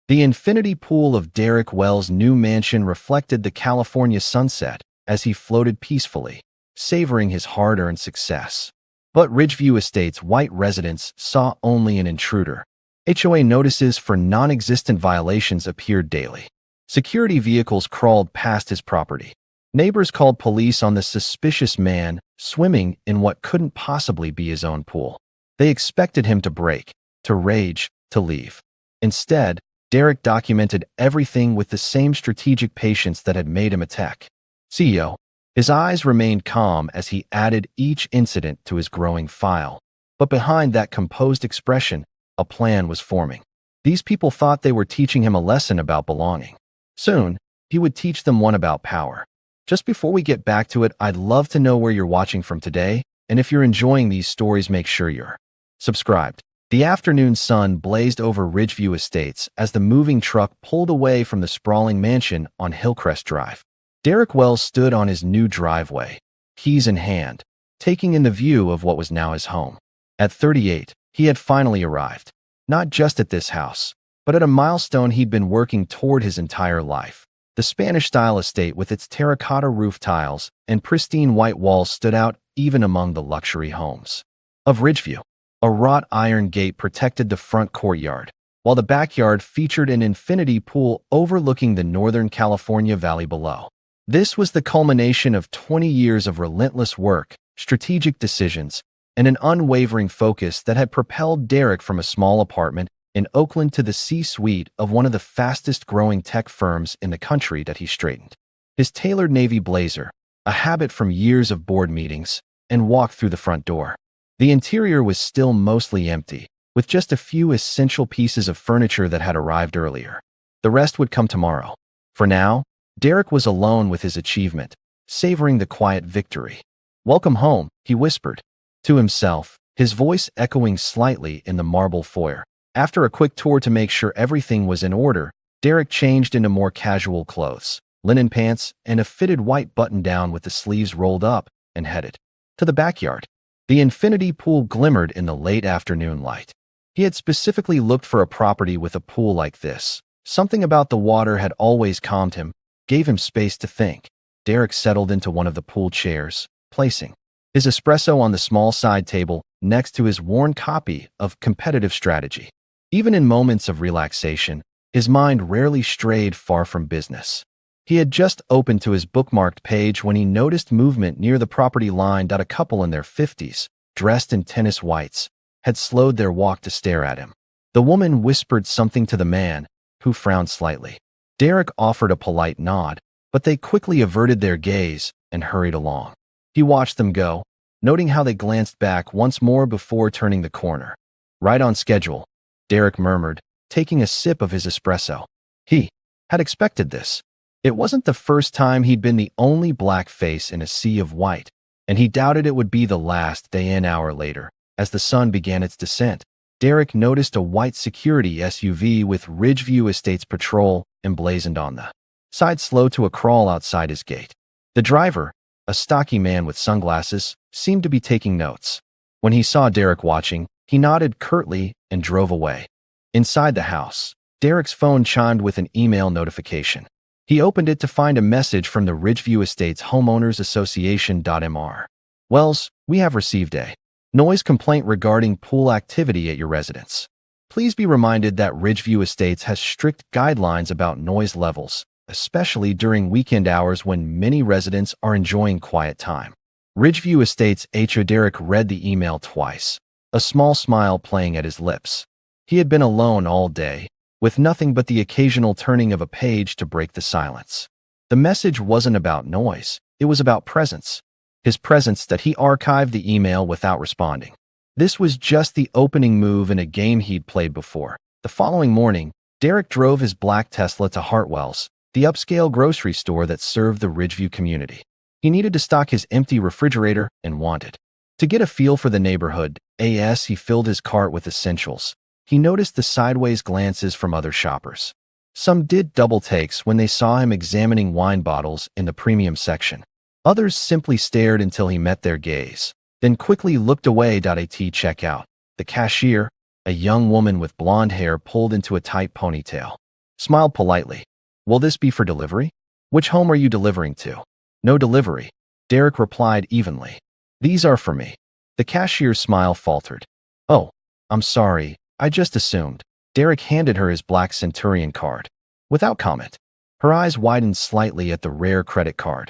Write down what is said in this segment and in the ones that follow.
The infinity pool of Derek Wells' new mansion reflected the California sunset as he floated peacefully, savoring his hard-earned success. But Ridgeview Estates' white residents saw only an intruder. HOA notices for non-existent violations appeared daily. Security vehicles crawled past his property. Neighbors called police on the suspicious man swimming in what couldn't possibly be his own pool. They expected him to break, to rage, to leave. Instead, Derek documented everything with the same strategic patience that had made him a tech CEO. His eyes remained calm as he added each incident to his growing file. But behind that composed expression, a plan was forming. These people thought they were teaching him a lesson about belonging. Soon, he would teach them one about power. Just before we get back to it, I'd love to know where you're watching from today, and if you're enjoying these stories, make sure you're subscribed. The afternoon sun blazed over Ridgeview Estates as the moving truck pulled away from the sprawling mansion on Hillcrest Drive. Derek Wells stood on his new driveway, keys in hand, taking in the view of what was now his home. At 38, he had finally arrived, not just at this house, but at a milestone he'd been working toward his entire life. The Spanish-style estate with its terracotta roof tiles and pristine white walls stood out even among the luxury homes of Ridgeview. A wrought iron gate protected the front courtyard, while the backyard featured an infinity pool overlooking the Northern California valley below. This was the culmination of 20 years of relentless work, strategic decisions, and an unwavering focus that had propelled Derek from a small apartment in Oakland to the C-suite of one of the fastest-growing tech firms in the country that he straightened. His tailored navy blazer, a habit from years of board meetings, and walked through the front door. The interior was still mostly empty, with just a few essential pieces of furniture that had arrived earlier. The rest would come tomorrow. For now, Derek was alone with his achievement, savoring the quiet victory. "Welcome home," he whispered to himself, his voice echoing slightly in the marble foyer. After a quick tour to make sure everything was in order, Derek changed into more casual clothes, linen pants, and a fitted white button-down with the sleeves rolled up, and headed to the backyard. The infinity pool glimmered in the late afternoon light. He had specifically looked for a property with a pool like this. Something about the water had always calmed him, gave him space to think. Derek settled into one of the pool chairs, placing his espresso on the small side table next to his worn copy of Competitive Strategy. Even in moments of relaxation, his mind rarely strayed far from business. He had just opened to his bookmarked page when he noticed movement near the property line. A couple in their 50s, dressed in tennis whites, had slowed their walk to stare at him. The woman whispered something to the man, who frowned slightly. Derek offered a polite nod, but they quickly averted their gaze and hurried along. He watched them go, noting how they glanced back once more before turning the corner. "Right on schedule," Derek murmured, taking a sip of his espresso. He had expected this. It wasn't the first time he'd been the only black face in a sea of white, and he doubted it would be the last. An hour later, as the sun began its descent, Derek noticed a white security SUV with Ridgeview Estates Patrol emblazoned on the side slow to a crawl outside his gate. The driver, a stocky man with sunglasses, seemed to be taking notes. When he saw Derek watching, he nodded curtly and drove away. Inside the house, Derek's phone chimed with an email notification. He opened it to find a message from the Ridgeview Estates Homeowners Association.mr. "Wells, we have received a noise complaint regarding pool activity at your residence. Please be reminded that Ridgeview Estates has strict guidelines about noise levels, especially during weekend hours when many residents are enjoying quiet time." Ridgeview Estates HO. Derek read the email twice, a small smile playing at his lips. He had been alone all day, with nothing but the occasional turning of a page to break the silence. The message wasn't about noise, it was about presence. His presence that he archived the email without responding. This was just the opening move in a game he'd played before. The following morning, Derek drove his black Tesla to Hartwell's, the upscale grocery store that served the Ridgeview community. He needed to stock his empty refrigerator and wanted to get a feel for the neighborhood. As he filled his cart with essentials, he noticed the sideways glances from other shoppers. Some did double takes when they saw him examining wine bottles in the premium section. Others simply stared until he met their gaze, then quickly looked away. At checkout, the cashier, a young woman with blonde hair pulled into a tight ponytail, smiled politely. Will this be for delivery? Which home are you delivering to? No delivery, Derek replied evenly. These are for me. The cashier's smile faltered. Oh, I'm sorry, I just assumed. Derek handed her his black Centurion card. Without comment, her eyes widened slightly at the rare credit card.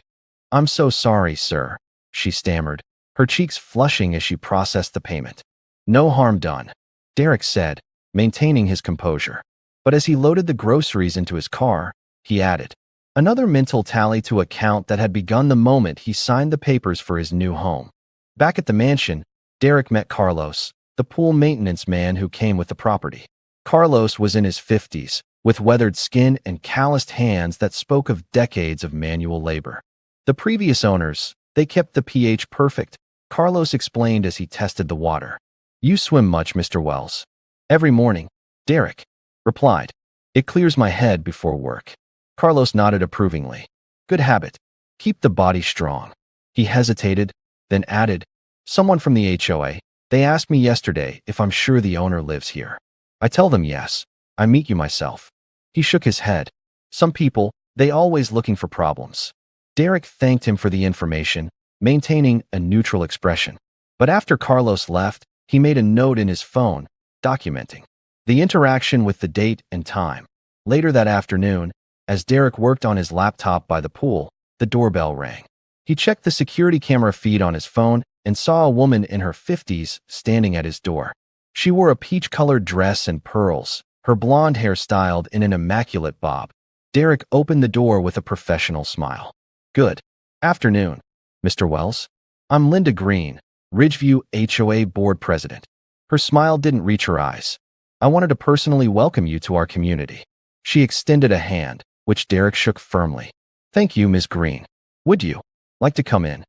I'm so sorry, sir, she stammered, her cheeks flushing as she processed the payment. No harm done, Derek said, maintaining his composure. But as he loaded the groceries into his car, he added, another mental tally to a count that had begun the moment he signed the papers for his new home. Back at the mansion, Derek met Carlos, the pool maintenance man who came with the property. Carlos was in his 50s, with weathered skin and calloused hands that spoke of decades of manual labor. The previous owners, they kept the pH perfect, Carlos explained as he tested the water. You swim much, Mr. Wells? Every morning, Derek replied. It clears my head before work. Carlos nodded approvingly. Good habit. Keep the body strong. He hesitated, then added, someone from the HOA, they asked me yesterday if I'm sure the owner lives here. I tell them yes, I meet you myself. He shook his head. Some people, they always looking for problems. Derek thanked him for the information, maintaining a neutral expression. But after Carlos left, he made a note in his phone, documenting the interaction with the date and time. Later that afternoon, as Derek worked on his laptop by the pool, the doorbell rang. He checked the security camera feed on his phone and saw a woman in her 50s standing at his door. She wore a peach-colored dress and pearls, her blonde hair styled in an immaculate bob. Derek opened the door with a professional smile. Good afternoon, Mr. Wells. I'm Linda Green, Ridgeview HOA Board President. Her smile didn't reach her eyes. I wanted to personally welcome you to our community. She extended a hand, which Derek shook firmly. Thank you, Ms. Green. Would you like to come in?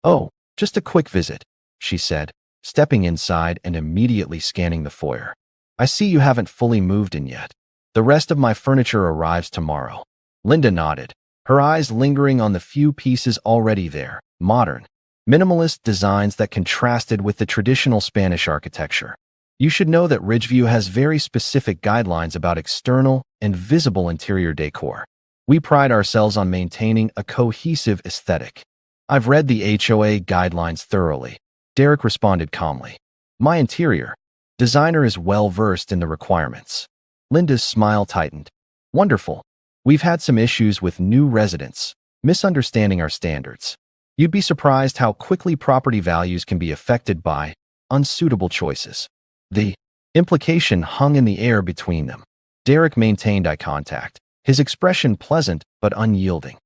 Oh, just a quick visit, she said, stepping inside and immediately scanning the foyer. I see you haven't fully moved in yet. The rest of my furniture arrives tomorrow. Linda nodded, her eyes lingering on the few pieces already there, modern, minimalist designs that contrasted with the traditional Spanish architecture. You should know that Ridgeview has very specific guidelines about external and visible interior decor. We pride ourselves on maintaining a cohesive aesthetic. I've read the HOA guidelines thoroughly, Derek responded calmly. My interior designer is well-versed in the requirements. Linda's smile tightened. Wonderful. We've had some issues with new residents, misunderstanding our standards. You'd be surprised how quickly property values can be affected by unsuitable choices. The implication hung in the air between them. Derek maintained eye contact, his expression pleasant but unyielding.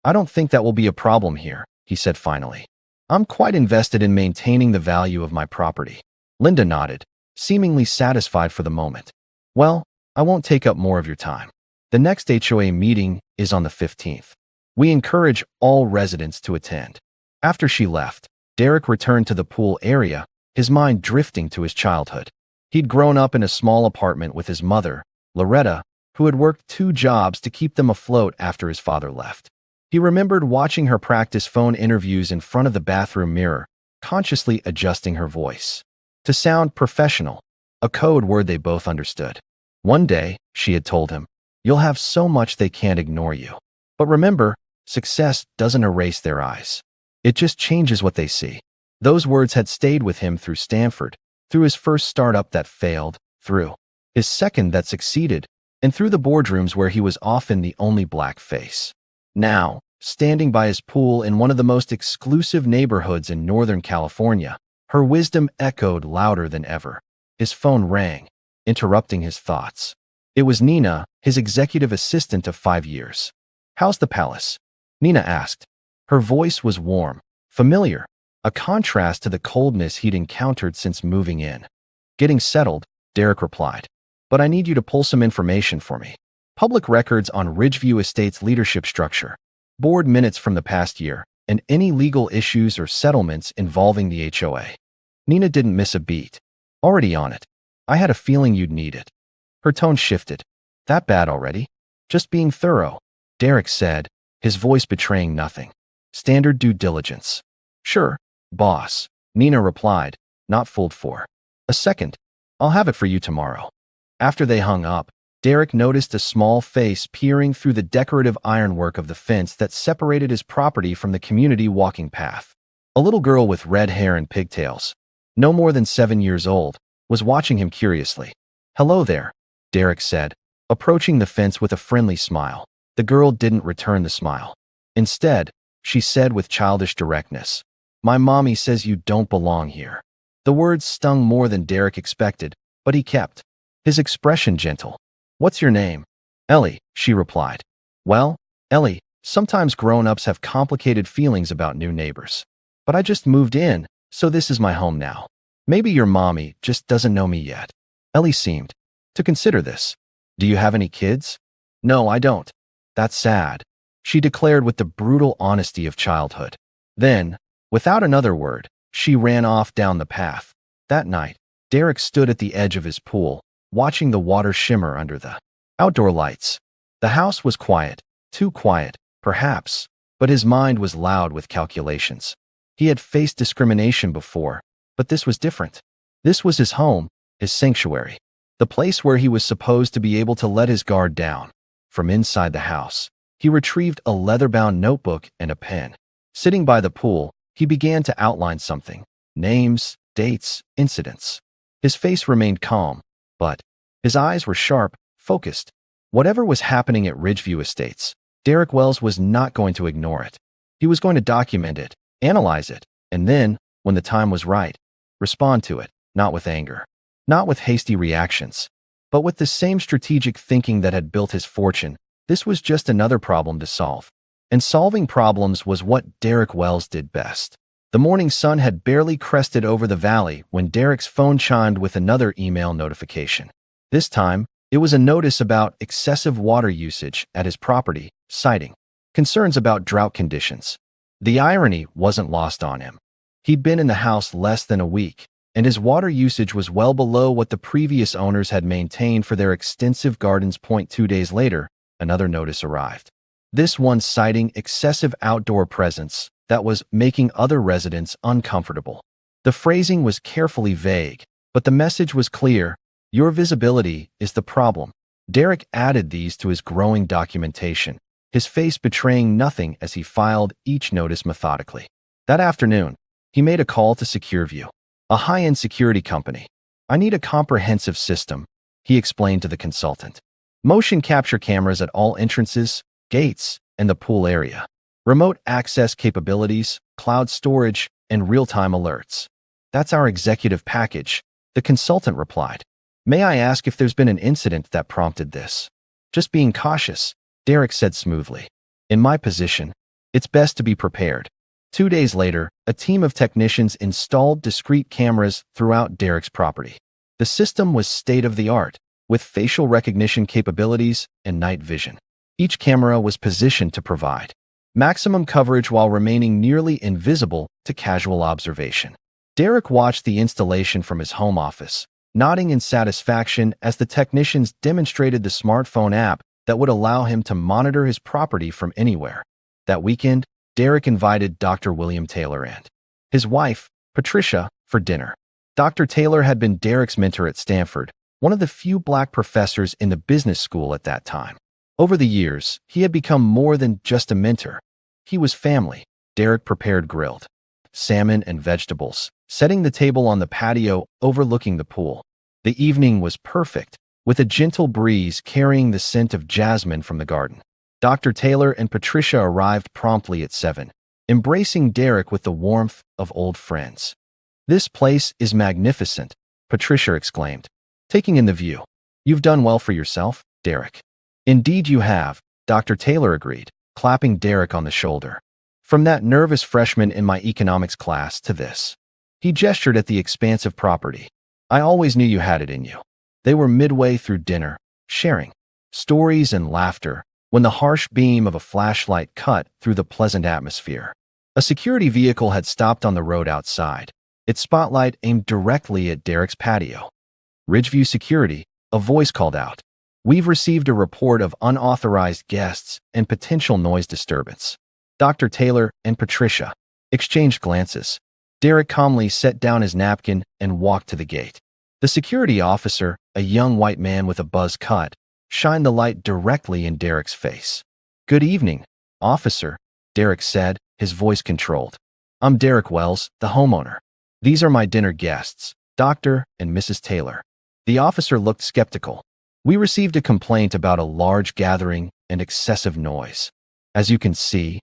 I don't think that will be a problem here, he said finally. I'm quite invested in maintaining the value of my property. Linda nodded, seemingly satisfied for the moment. Well, I won't take up more of your time. The next HOA meeting is on the 15th. We encourage all residents to attend. After she left, Derek returned to the pool area, his mind drifting to his childhood. He'd grown up in a small apartment with his mother, Loretta, who had worked 2 jobs to keep them afloat after his father left. He remembered watching her practice phone interviews in front of the bathroom mirror, consciously adjusting her voice to sound professional, a code word they both understood. One day, she had told him, you'll have so much they can't ignore you. But remember, success doesn't erase their eyes. It just changes what they see. Those words had stayed with him through Stanford, through his first startup that failed, through his second that succeeded, and through the boardrooms where he was often the only black face. Now, standing by his pool in one of the most exclusive neighborhoods in Northern California, her wisdom echoed louder than ever. His phone rang, interrupting his thoughts. It was Nina, his executive assistant of 5 years. How's the palace? Nina asked. Her voice was warm, familiar, a contrast to the coldness he'd encountered since moving in. Getting settled, Derek replied. But I need you to pull some information for me. Public records on Ridgeview Estate's leadership structure, board minutes from the past year, and any legal issues or settlements involving the HOA. Nina didn't miss a beat. Already on it. I had a feeling you'd need it. Her tone shifted. That bad already? Just being thorough, Derek said, his voice betraying nothing. Standard due diligence. Sure, boss, Nina replied, not fooled for a second. I'll have it for you tomorrow. After they hung up, Derek noticed a small face peering through the decorative ironwork of the fence that separated his property from the community walking path. A little girl with red hair and pigtails, no more than 7 years old, was watching him curiously. "Hello there," Derek said, approaching the fence with a friendly smile. The girl didn't return the smile. Instead, she said with childish directness, "My mommy says you don't belong here." The words stung more than Derek expected, but he kept his expression gentle. "What's your name?" "Ellie," she replied. "Well, Ellie, sometimes grown-ups have complicated feelings about new neighbors. But I just moved in, so this is my home now. Maybe your mommy just doesn't know me yet." Ellie seemed to consider this. "Do you have any kids?" "No, I don't." "That's sad," she declared with the brutal honesty of childhood. Then, without another word, she ran off down the path. That night, Derek stood at the edge of his pool, watching the water shimmer under the outdoor lights. The house was quiet, too quiet, perhaps, but his mind was loud with calculations. He had faced discrimination before, but this was different. This was his home, his sanctuary, the place where he was supposed to be able to let his guard down. From inside the house, he retrieved a leather-bound notebook and a pen. Sitting by the pool, he began to outline something: names, dates, incidents. His face remained calm, but his eyes were sharp, focused. Whatever was happening at Ridgeview Estates, Derek Wells was not going to ignore it. He was going to document it, analyze it, and then, when the time was right, respond to it, not with anger, not with hasty reactions, but with the same strategic thinking that had built his fortune. This was just another problem to solve. And solving problems was what Derek Wells did best. The morning sun had barely crested over the valley when Derek's phone chimed with another email notification. This time, it was a notice about excessive water usage at his property, citing concerns about drought conditions. The irony wasn't lost on him. He'd been in the house less than a week, and his water usage was well below what the previous owners had maintained for their extensive gardens. 2 days later, another notice arrived. This one citing excessive outdoor presence that was making other residents uncomfortable. The phrasing was carefully vague, but the message was clear: your visibility is the problem. Derek added these to his growing documentation, his face betraying nothing as he filed each notice methodically. That afternoon, he made a call to SecureView, a high-end security company. "I need a comprehensive system," he explained to the consultant. "Motion capture cameras at all entrances, gates, and the pool area. Remote access capabilities, cloud storage, and real-time alerts." "That's our executive package," the consultant replied. "May I ask if there's been an incident that prompted this?" "Just being cautious," Derek said smoothly. "In my position, it's best to be prepared." 2 days later, a team of technicians installed discrete cameras throughout Derek's property. The system was state-of-the-art, with facial recognition capabilities and night vision. Each camera was positioned to provide maximum coverage while remaining nearly invisible to casual observation. Derek watched the installation from his home office, nodding in satisfaction as the technicians demonstrated the smartphone app that would allow him to monitor his property from anywhere. That weekend, Derek invited Dr. William Taylor and his wife, Patricia, for dinner. Dr. Taylor had been Derek's mentor at Stanford, one of the few black professors in the business school at that time. Over the years, he had become more than just a mentor. He was family. Derek prepared grilled salmon and vegetables, setting the table on the patio overlooking the pool. The evening was perfect, with a gentle breeze carrying the scent of jasmine from the garden. Dr. Taylor and Patricia arrived promptly at 7, embracing Derek with the warmth of old friends. "This place is magnificent," Patricia exclaimed, taking in the view. "You've done well for yourself, Derek." "Indeed you have," Dr. Taylor agreed, clapping Derek on the shoulder. "From that nervous freshman in my economics class to this." He gestured at the expansive property. "I always knew you had it in you." They were midway through dinner, sharing stories and laughter, when the harsh beam of a flashlight cut through the pleasant atmosphere. A security vehicle had stopped on the road outside, its spotlight aimed directly at Derek's patio. "Ridgeview Security," a voice called out. "We've received a report of unauthorized guests and potential noise disturbance." Dr. Taylor and Patricia exchanged glances. Derek calmly set down his napkin and walked to the gate. The security officer, a young white man with a buzz cut, shined the light directly in Derek's face. "Good evening, officer," Derek said, his voice controlled. "I'm Derek Wells, the homeowner. These are my dinner guests, Dr. and Mrs. Taylor." The officer looked skeptical. "We received a complaint about a large gathering and excessive noise." "As you can see,"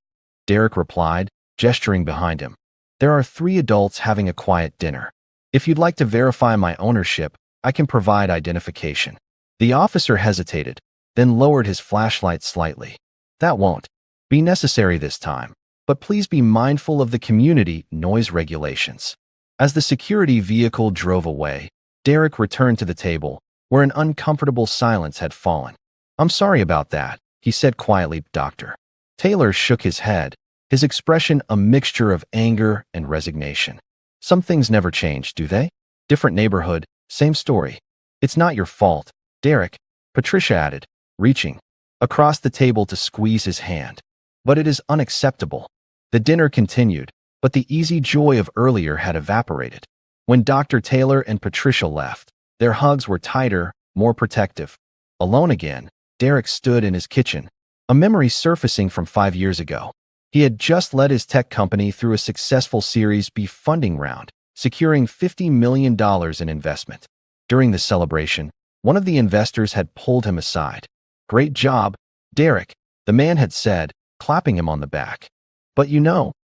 Derek replied, gesturing behind him, "there are 3 adults having a quiet dinner. If you'd like to verify my ownership, I can provide identification." The officer hesitated, then lowered his flashlight slightly. "That won't be necessary this time, but please be mindful of the community noise regulations." As the security vehicle drove away, Derek returned to the table, where an uncomfortable silence had fallen. "I'm sorry about that," he said quietly. Dr. Taylor shook his head, his expression a mixture of anger and resignation. "Some things never change, do they? Different neighborhood, same story." "It's not your fault, Derek," Patricia added, reaching across the table to squeeze his hand. "But it is unacceptable." The dinner continued, but the easy joy of earlier had evaporated. When Dr. Taylor and Patricia left, their hugs were tighter, more protective. Alone again, Derek stood in his kitchen, a memory surfacing from 5 years ago. He had just led his tech company through a successful Series B funding round, securing $50 million in investment. During the celebration, one of the investors had pulled him aside. "Great job, Derek," the man had said, clapping him on the back. "But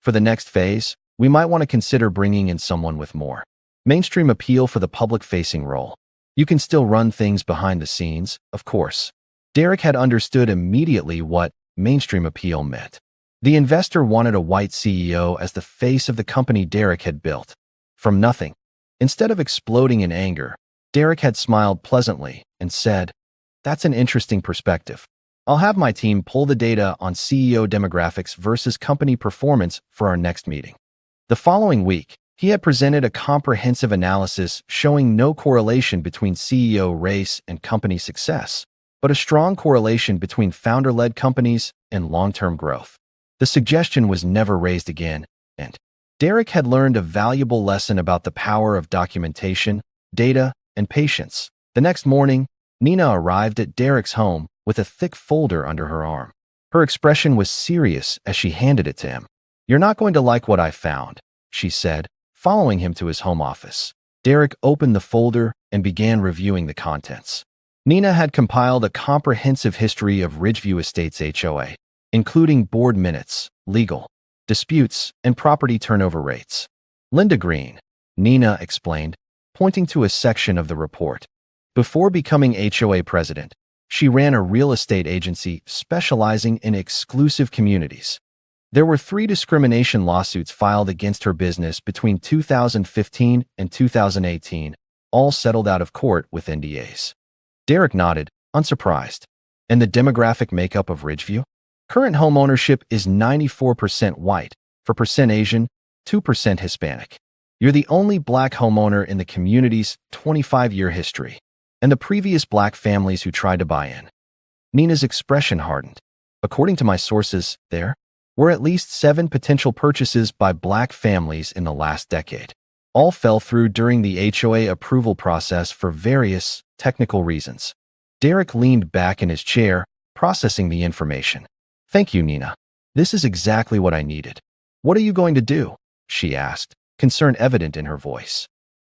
for the next phase, we might want to consider bringing in someone with more mainstream appeal for the public-facing role. You can still run things behind the scenes, of course." Derek had understood immediately what mainstream appeal meant. The investor wanted a white CEO as the face of the company Derek had built. From nothing. Instead of exploding in anger, Derek had smiled pleasantly and said, "That's an interesting perspective. I'll have my team pull the data on CEO demographics versus company performance for our next meeting." The following week, he had presented a comprehensive analysis showing no correlation between CEO race and company success, but a strong correlation between founder-led companies and long-term growth. The suggestion was never raised again, and Derek had learned a valuable lesson about the power of documentation, data, and patience. The next morning, Nina arrived at Derek's home with a thick folder under her arm. Her expression was serious as she handed it to him. "You're not going to like what I found," she said, following him to his home office. Derek opened the folder and began reviewing the contents. Nina had compiled a comprehensive history of Ridgeview Estates HOA, including board minutes, legal disputes, and property turnover rates. "Linda Green," Nina explained, pointing to a section of the report. Before becoming HOA president, she ran a real estate agency specializing in exclusive communities. There were 3 discrimination lawsuits filed against her business between 2015 and 2018, all settled out of court with NDAs. Derek nodded, unsurprised. "And the demographic makeup of Ridgeview? Current homeownership is 94% white, 4% Asian, 2% Hispanic. You're the only Black homeowner in the community's 25-year history, and the previous Black families who tried to buy in." Nina's expression hardened. "According to my sources, there were at least 7 potential purchases by Black families in the last decade. All fell through during the HOA approval process for various technical reasons." Derek leaned back in his chair, processing the information. "Thank you, Nina. This is exactly what I needed." "What are you going to do?" she asked, concern evident in her voice.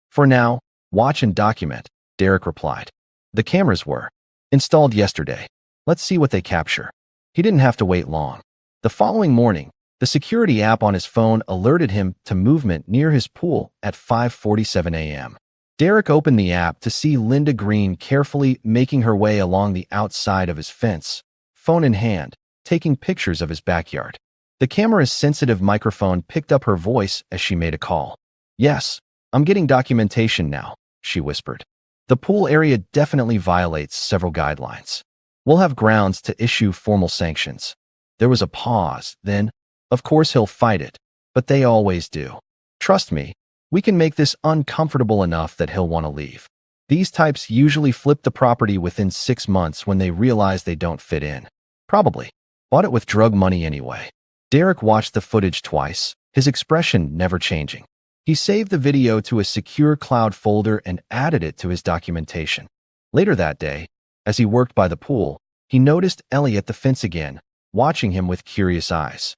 "For now, watch and document," Derek replied. "The cameras were installed yesterday. Let's see what they capture." He didn't have to wait long. The following morning, the security app on his phone alerted him to movement near his pool at 5:47 a.m. Derek opened the app to see Linda Green carefully making her way along the outside of his fence, phone in hand, taking pictures of his backyard. The camera's sensitive microphone picked up her voice as she made a call. "Yes, I'm getting documentation now," she whispered. "The pool area definitely violates several guidelines. We'll have grounds to issue formal sanctions." There was a pause, then, "Of course he'll fight it, but they always do. Trust me, we can make this uncomfortable enough that he'll want to leave. These types usually flip the property within 6 months when they realize they don't fit in. Probably bought it with drug money anyway." Derek watched the footage twice, his expression never changing. He saved the video to a secure cloud folder and added it to his documentation. Later that day, As he worked by the pool, he noticed Ellie at the fence again, watching him with curious eyes.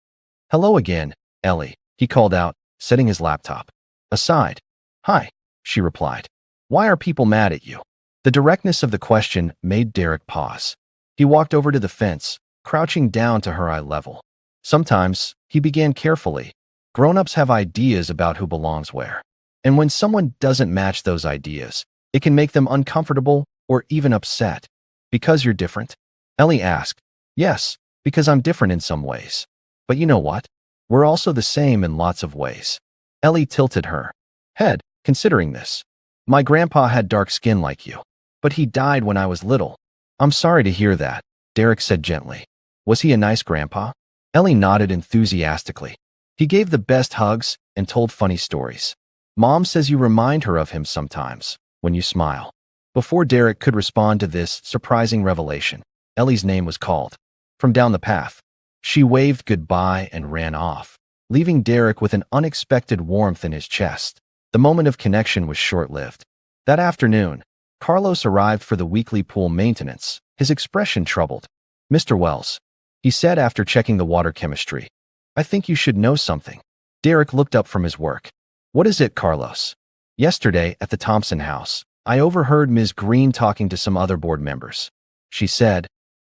"Hello again, Ellie," he called out, setting his laptop aside. "Hi," she replied. "Why are people mad at you?" The directness of the question made Derek pause. He walked over to the fence, crouching down to her eye level. "Sometimes," he began carefully, "grown-ups have ideas about who belongs where. And when someone doesn't match those ideas, it can make them uncomfortable or even upset. Because you're different?" Ellie asked. "Yes, because I'm different in some ways. But you know what? We're also the same in lots of ways." Ellie tilted her head, considering this. "My grandpa had dark skin like you, but he died when I was little." "I'm sorry to hear that," Derek said gently. "Was he a nice grandpa?" Ellie nodded enthusiastically. "He gave the best hugs and told funny stories. Mom says you remind her of him sometimes, when you smile." Before Derek could respond to this surprising revelation, Ellie's name was called. From down the path, she waved goodbye and ran off, leaving Derek with an unexpected warmth in his chest. The moment of connection was short-lived. That afternoon, Carlos arrived for the weekly pool maintenance, his expression troubled. "Mr. Wells," he said after checking the water chemistry, "I think you should know something." Derek looked up from his work. "What is it, Carlos?" "Yesterday, at the Thompson house, I overheard Ms. Green talking to some other board members," she said.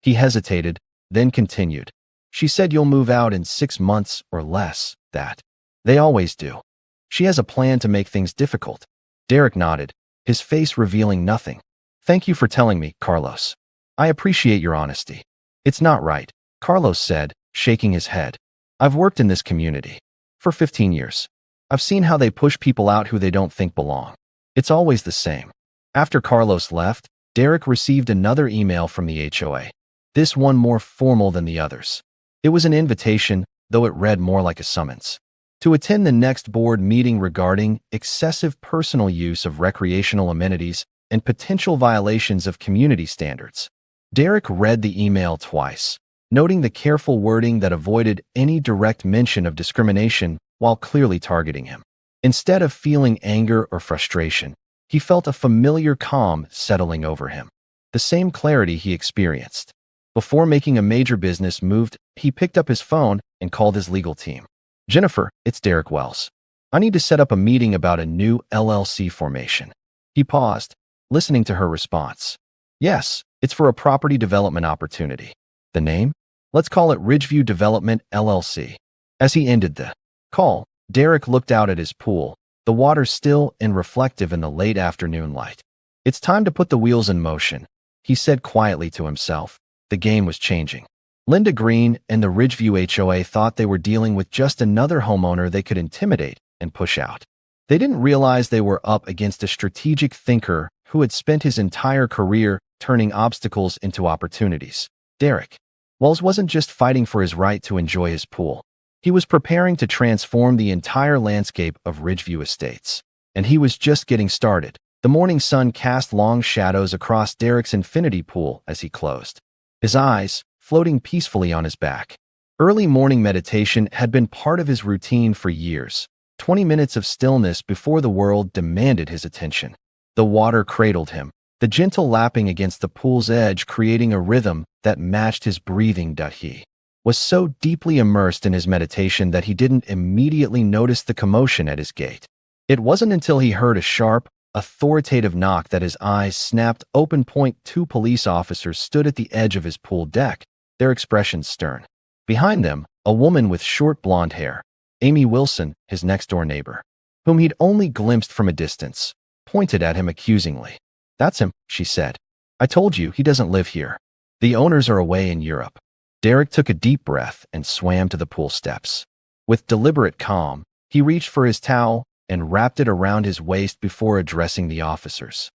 He hesitated, then continued. "She said you'll move out in 6 months or less, that they always do. She has a plan to make things difficult." Derek nodded, his face revealing nothing. "Thank you for telling me, Carlos. I appreciate your honesty." "It's not right," Carlos said, shaking his head. "I've worked in this community for 15 years. I've seen how they push people out who they don't think belong. It's always the same." After Carlos left, Derek received another email from the HOA, this one more formal than the others. It was an invitation, though it read more like a summons, to attend the next board meeting regarding excessive personal use of recreational amenities and potential violations of community standards. Derek read the email twice, noting the careful wording that avoided any direct mention of discrimination while clearly targeting him. Instead of feeling anger or frustration, he felt a familiar calm settling over him, the same clarity he experienced before making a major business move. He picked up his phone and called his legal team. "Jennifer, it's Derek Wells. I need to set up a meeting about a new LLC formation." He paused, listening to her response. "Yes, it's for a property development opportunity. The name? Let's call it Ridgeview Development LLC." As he ended the call, Derek looked out at his pool, the water still and reflective in the late afternoon light. "It's time to put the wheels in motion," he said quietly to himself. The game was changing. Linda Green and the Ridgeview HOA thought they were dealing with just another homeowner they could intimidate and push out. They didn't realize they were up against a strategic thinker who had spent his entire career turning obstacles into opportunities. Derek Wells wasn't just fighting for his right to enjoy his pool. He was preparing to transform the entire landscape of Ridgeview Estates. And he was just getting started. The morning sun cast long shadows across Derek's infinity pool as he closed, his eyes floating peacefully on his back. Early morning meditation had been part of his routine for years, 20 minutes of stillness before the world demanded his attention. The water cradled him, the gentle lapping against the pool's edge creating a rhythm that matched his breathing. He was so deeply immersed in his meditation that he didn't immediately notice the commotion at his gate. It wasn't until he heard a sharp, authoritative knock that his eyes snapped open. Two police officers stood at the edge of his pool deck, their expressions stern. Behind them, a woman with short blonde hair, Amy Wilson, his next-door neighbor, whom he'd only glimpsed from a distance, pointed at him accusingly. "That's him," she said. "I told you he doesn't live here. The owners are away in Europe." Derek took a deep breath and swam to the pool steps. With deliberate calm, he reached for his towel and wrapped it around his waist before addressing the officers.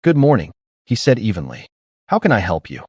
"Good morning," he said evenly. "How can I help you?"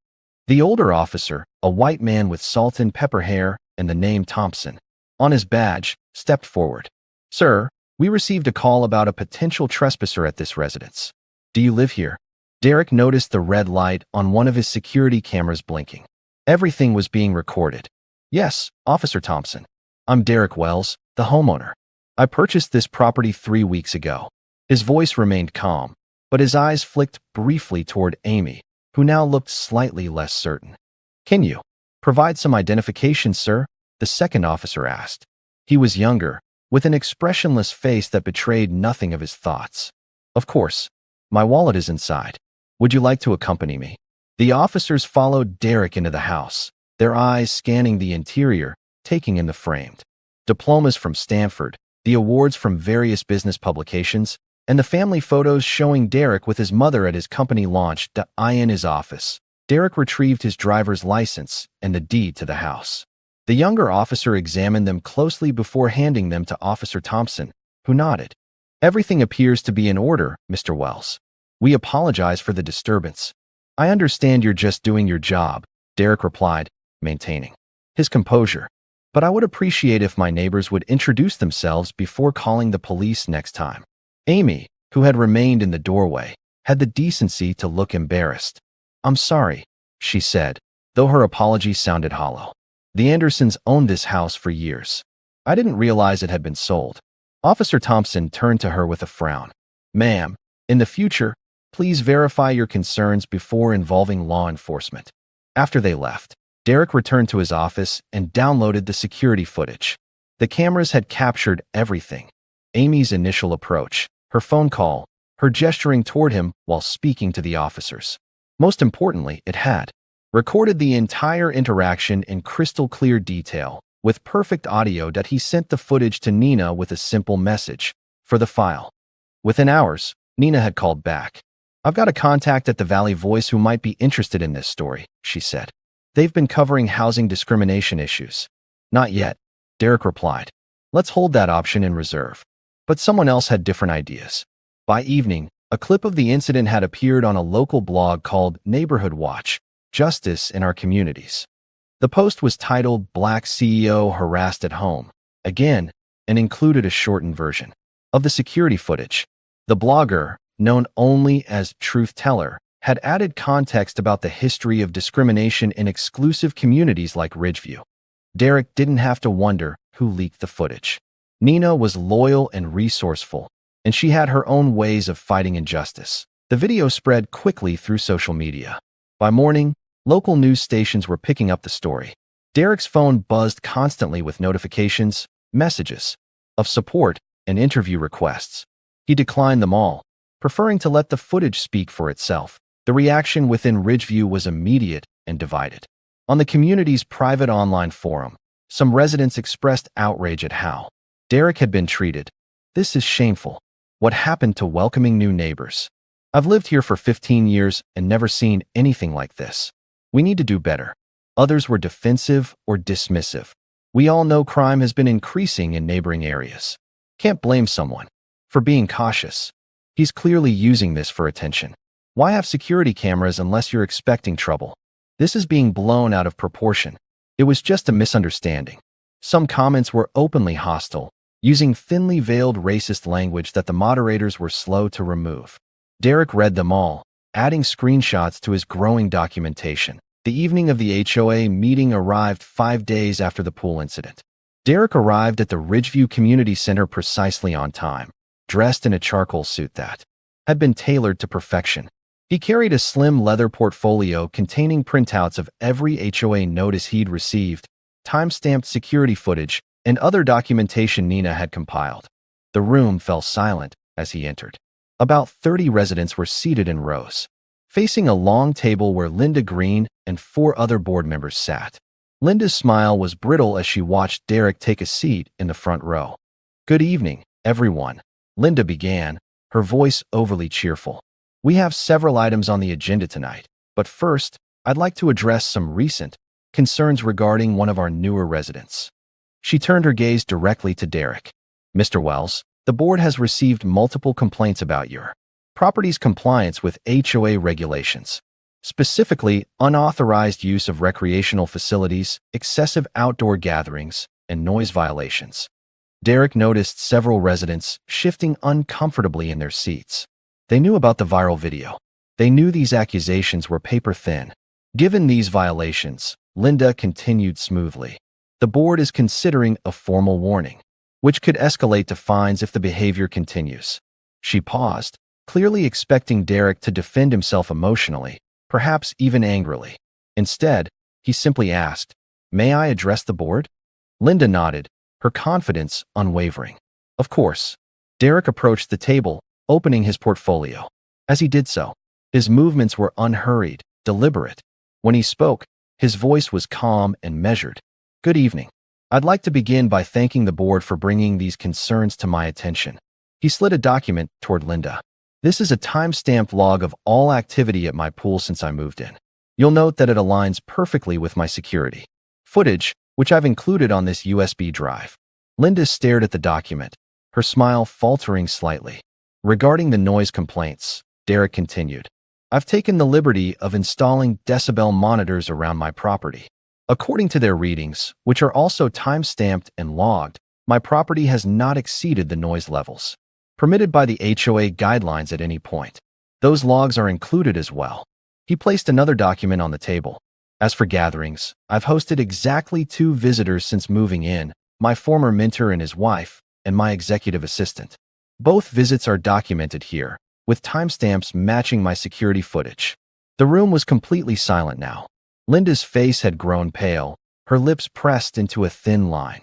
The older officer, a white man with salt and pepper hair and the name Thompson on his badge, stepped forward. "Sir, we received a call about a potential trespasser at this residence. Do you live here?" Derek noticed the red light on one of his security cameras blinking. Everything was being recorded. "Yes, Officer Thompson. I'm Derek Wells, the homeowner. I purchased this property 3 weeks ago." His voice remained calm, but his eyes flicked briefly toward Amy, who now looked slightly less certain. "Can you provide some identification, sir?" the second officer asked. He was younger, with an expressionless face that betrayed nothing of his thoughts. "Of course. My wallet is inside. Would you like to accompany me?" The officers followed Derek into the house, their eyes scanning the interior, taking in the framed diplomas from Stanford, the awards from various business publications, and the family photos showing Derek with his mother at his company launch. In his office, Derek retrieved his driver's license and the deed to the house. The younger officer examined them closely before handing them to Officer Thompson, who nodded. "Everything appears to be in order, Mr. Wells. We apologize for the disturbance." "I understand you're just doing your job," Derek replied, maintaining his composure. "But I would appreciate if my neighbors would introduce themselves before calling the police next time." Amy, who had remained in the doorway, had the decency to look embarrassed. "I'm sorry," she said, though her apology sounded hollow. "The Andersons owned this house for years. I didn't realize it had been sold." Officer Thompson turned to her with a frown. "Ma'am, in the future, please verify your concerns before involving law enforcement." After they left, Derek returned to his office and downloaded the security footage. The cameras had captured everything: Amy's initial approach, her phone call, her gesturing toward him while speaking to the officers. Most importantly, it had recorded the entire interaction in crystal clear detail, with perfect audio. He sent the footage to Nina with a simple message: "For the file." Within hours, Nina had called back. "I've got a contact at the Valley Voice who might be interested in this story," she said. "They've been covering housing discrimination issues." "Not yet," Derek replied. "Let's hold that option in reserve." But someone else had different ideas. By evening, a clip of the incident had appeared on a local blog called Neighborhood Watch: Justice in Our Communities. The post was titled "Black CEO Harassed at Home" again, and included a shortened version of the security footage. The blogger, known only as Truth Teller, had added context about the history of discrimination in exclusive communities like Ridgeview. Derek didn't have to wonder who leaked the footage. Nina was loyal and resourceful, and she had her own ways of fighting injustice. The video spread quickly through social media. By morning, local news stations were picking up the story. Derek's phone buzzed constantly with notifications, messages of support, and interview requests. He declined them all, preferring to let the footage speak for itself. The reaction within Ridgeview was immediate and divided. On the community's private online forum, some residents expressed outrage at how Derek had been treated. "This is shameful. What happened to welcoming new neighbors? I've lived here for 15 years and never seen anything like this. We need to do better." Others were defensive or dismissive. "We all know crime has been increasing in neighboring areas. Can't blame someone for being cautious. He's clearly using this for attention. Why have security cameras unless you're expecting trouble? This is being blown out of proportion. It was just a misunderstanding." Some comments were openly hostile, using thinly veiled racist language that the moderators were slow to remove. Derek read them all, adding screenshots to his growing documentation. The evening of the HOA meeting arrived 5 days after the pool incident. Derek arrived at the Ridgeview Community Center precisely on time, dressed in a charcoal suit that had been tailored to perfection. He carried a slim leather portfolio containing printouts of every HOA notice he'd received, time-stamped security footage, and other documentation Nina had compiled. The room fell silent as he entered. About 30 residents were seated in rows, facing a long table where Linda Green and 4 other board members sat. Linda's smile was brittle as she watched Derek take a seat in the front row. "Good evening, everyone," Linda began, her voice overly cheerful. "We have several items on the agenda tonight, but first, I'd like to address some recent concerns regarding one of our newer residents." She turned her gaze directly to Derek. "Mr. Wells, the board has received multiple complaints about your property's compliance with HOA regulations, specifically unauthorized use of recreational facilities, excessive outdoor gatherings, and noise violations." Derek noticed several residents shifting uncomfortably in their seats. They knew about the viral video. They knew these accusations were paper-thin. Given these violations, Linda continued smoothly, "The board is considering a formal warning, which could escalate to fines if the behavior continues." She paused, clearly expecting Derek to defend himself emotionally, perhaps even angrily. Instead, he simply asked, "May I address the board?" Linda nodded, her confidence unwavering. Of course. Derek approached the table, opening his portfolio. As he did so, his movements were unhurried, deliberate. When he spoke, his voice was calm and measured. "Good evening. I'd like to begin by thanking the board for bringing these concerns to my attention." He slid a document toward Linda. "This is a time-stamped log of all activity at my pool since I moved in. You'll note that it aligns perfectly with my security footage, which I've included on this USB drive." Linda stared at the document, her smile faltering slightly. "Regarding the noise complaints," Derek continued, "I've taken the liberty of installing decibel monitors around my property. According to their readings, which are also time-stamped and logged, my property has not exceeded the noise levels permitted by the HOA guidelines at any point. Those logs are included as well." He placed another document on the table. "As for gatherings, I've hosted exactly 2 visitors since moving in, my former mentor and his wife, and my executive assistant. Both visits are documented here, with timestamps matching my security footage." The room was completely silent now. Linda's face had grown pale, her lips pressed into a thin line.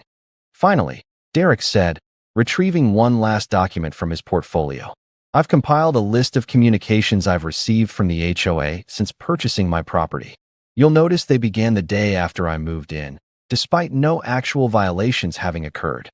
Finally, Derek said, retrieving one last document from his portfolio, "I've compiled a list of communications I've received from the HOA since purchasing my property. You'll notice they began the day after I moved in, despite no actual violations having occurred."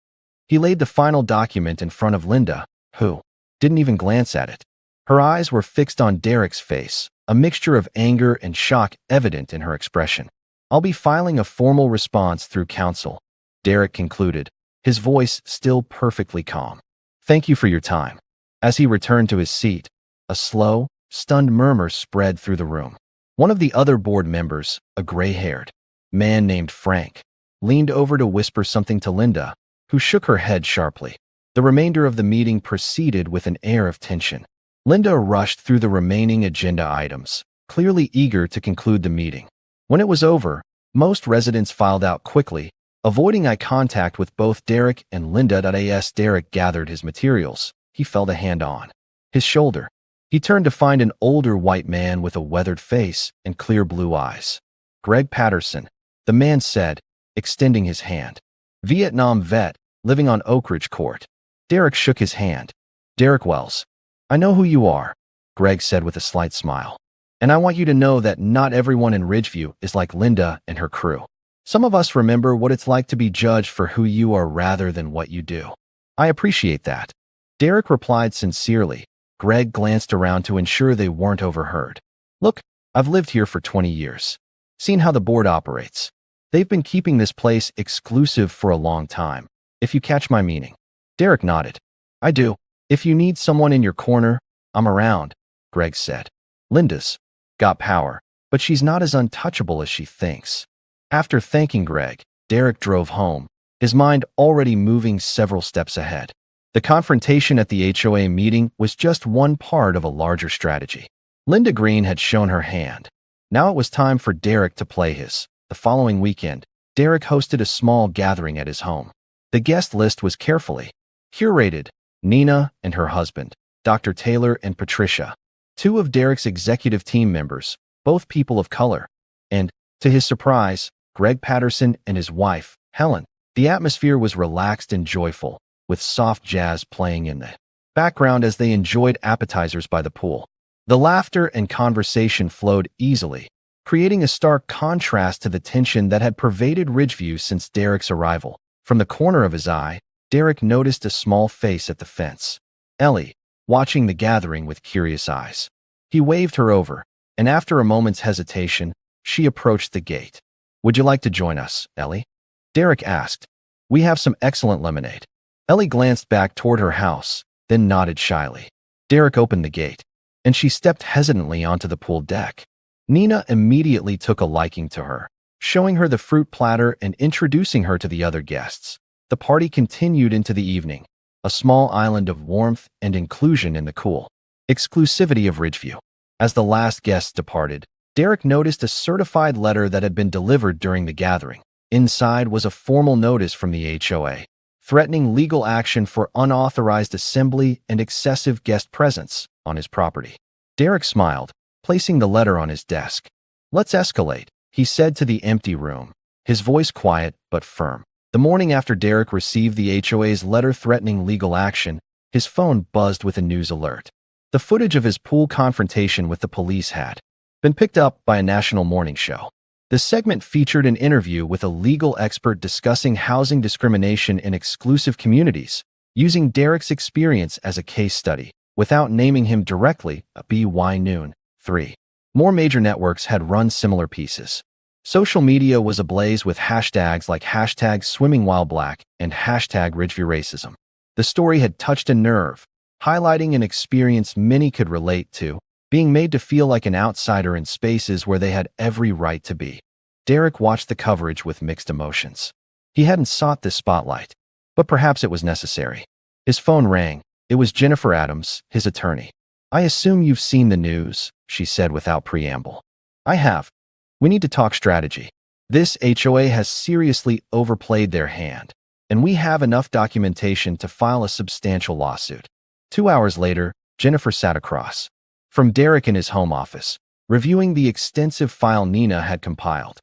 He laid the final document in front of Linda, who didn't even glance at it. Her eyes were fixed on Derek's face, a mixture of anger and shock evident in her expression. "I'll be filing a formal response through counsel," Derek concluded, his voice still perfectly calm. "Thank you for your time." As he returned to his seat, a slow, stunned murmur spread through the room. One of the other board members, a gray-haired man named Frank, leaned over to whisper something to Linda, who shook her head sharply. The remainder of the meeting proceeded with an air of tension. Linda rushed through the remaining agenda items, clearly eager to conclude the meeting. When it was over, most residents filed out quickly, avoiding eye contact with both Derek and Linda. As Derek gathered his materials, he felt a hand on his shoulder. He turned to find an older white man with a weathered face and clear blue eyes. "Greg Patterson," the man said, extending his hand. "Vietnam vet, living on Oak Ridge Court." Derek shook his hand. "Derek Wells, I know who you are," Greg said with a slight smile. "And I want you to know that not everyone in Ridgeview is like Linda and her crew. Some of us remember what it's like to be judged for who you are rather than what you do." "I appreciate that," Derek replied sincerely. Greg glanced around to ensure they weren't overheard. "Look, I've lived here for 20 years. Seen how the board operates. They've been keeping this place exclusive for a long time, if you catch my meaning." Derek nodded. "I do. If you need someone in your corner, I'm around," Greg said. "Linda's got power, but she's not as untouchable as she thinks." After thanking Greg, Derek drove home, his mind already moving several steps ahead. The confrontation at the HOA meeting was just one part of a larger strategy. Linda Green had shown her hand. Now it was time for Derek to play his. The following weekend, Derek hosted a small gathering at his home. The guest list was carefully curated. Nina and her husband, Dr. Taylor and Patricia, 2 of Derek's executive team members, both people of color, and, to his surprise, Greg Patterson and his wife, Helen. The atmosphere was relaxed and joyful, with soft jazz playing in the background as they enjoyed appetizers by the pool. The laughter and conversation flowed easily, creating a stark contrast to the tension that had pervaded Ridgeview since Derek's arrival. From the corner of his eye, Derek noticed a small face at the fence. Ellie, watching the gathering with curious eyes. He waved her over, and after a moment's hesitation, she approached the gate. "Would you like to join us, Ellie?" Derek asked. "We have some excellent lemonade." Ellie glanced back toward her house, then nodded shyly. Derek opened the gate, and she stepped hesitantly onto the pool deck. Nina immediately took a liking to her, showing her the fruit platter and introducing her to the other guests. The party continued into the evening, a small island of warmth and inclusion in the cool exclusivity of Ridgeview. As the last guests departed, Derek noticed a certified letter that had been delivered during the gathering. Inside was a formal notice from the HOA, threatening legal action for unauthorized assembly and excessive guest presence on his property. Derek smiled, placing the letter on his desk. "Let's escalate," he said to the empty room, his voice quiet but firm. The morning after Derek received the HOA's letter threatening legal action, his phone buzzed with a news alert. The footage of his pool confrontation with the police had been picked up by a national morning show. The segment featured an interview with a legal expert discussing housing discrimination in exclusive communities, using Derek's experience as a case study, without naming him directly. By noon, 3 more major networks had run similar pieces. Social media was ablaze with hashtags like #SwimmingWhileBlack and #RidgeviewRacism. The story had touched a nerve, highlighting an experience many could relate to, being made to feel like an outsider in spaces where they had every right to be. Derek watched the coverage with mixed emotions. He hadn't sought this spotlight, but perhaps it was necessary. His phone rang. It was Jennifer Adams, his attorney. "I assume you've seen the news," she said without preamble. "I have. We need to talk strategy. This HOA has seriously overplayed their hand, and we have enough documentation to file a substantial lawsuit." 2 hours later, Jennifer sat across from Derek in his home office, reviewing the extensive file Nina had compiled.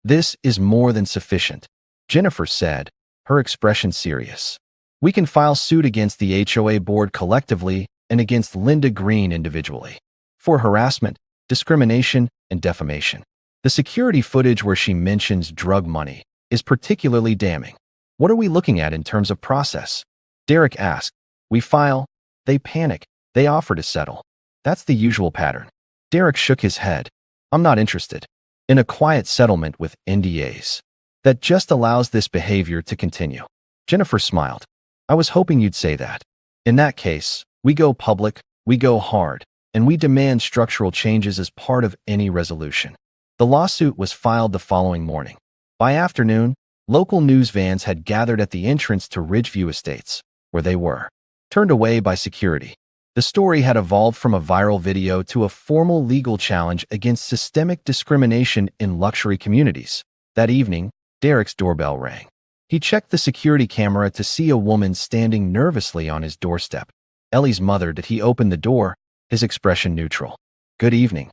"This is more than sufficient," Jennifer said, her expression serious. "We can file suit against the HOA board collectively and against Linda Green individually for harassment, discrimination, and defamation. The security footage where she mentions drug money is particularly damning." "What are we looking at in terms of process?" Derek asked. "We file, they panic, they offer to settle. That's the usual pattern." Derek shook his head. "I'm not interested in a quiet settlement with NDAs that just allows this behavior to continue." Jennifer smiled. "I was hoping you'd say that. In that case, we go public, we go hard, and we demand structural changes as part of any resolution." The lawsuit was filed the following morning. By afternoon, local news vans had gathered at the entrance to Ridgeview Estates, where they were turned away by security. The story had evolved from a viral video to a formal legal challenge against systemic discrimination in luxury communities. That evening, Derek's doorbell rang. He checked the security camera to see a woman standing nervously on his doorstep. Ellie's mother. Did he open the door, his expression neutral? "Good evening,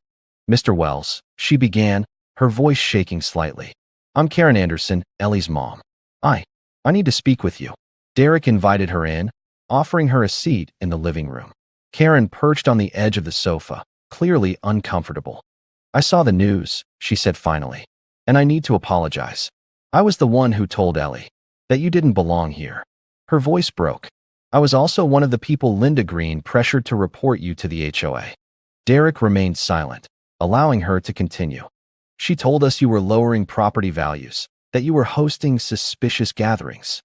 Mr. Wells," she began, her voice shaking slightly. "I'm Karen Anderson, Ellie's mom. I need to speak with you." Derek invited her in, offering her a seat in the living room. Karen perched on the edge of the sofa, clearly uncomfortable. "I saw the news," she said finally, "and I need to apologize. I was the one who told Ellie that you didn't belong here." Her voice broke. "I was also one of the people Linda Green pressured to report you to the HOA." Derek remained silent, allowing her to continue. "She told us you were lowering property values, that you were hosting suspicious gatherings.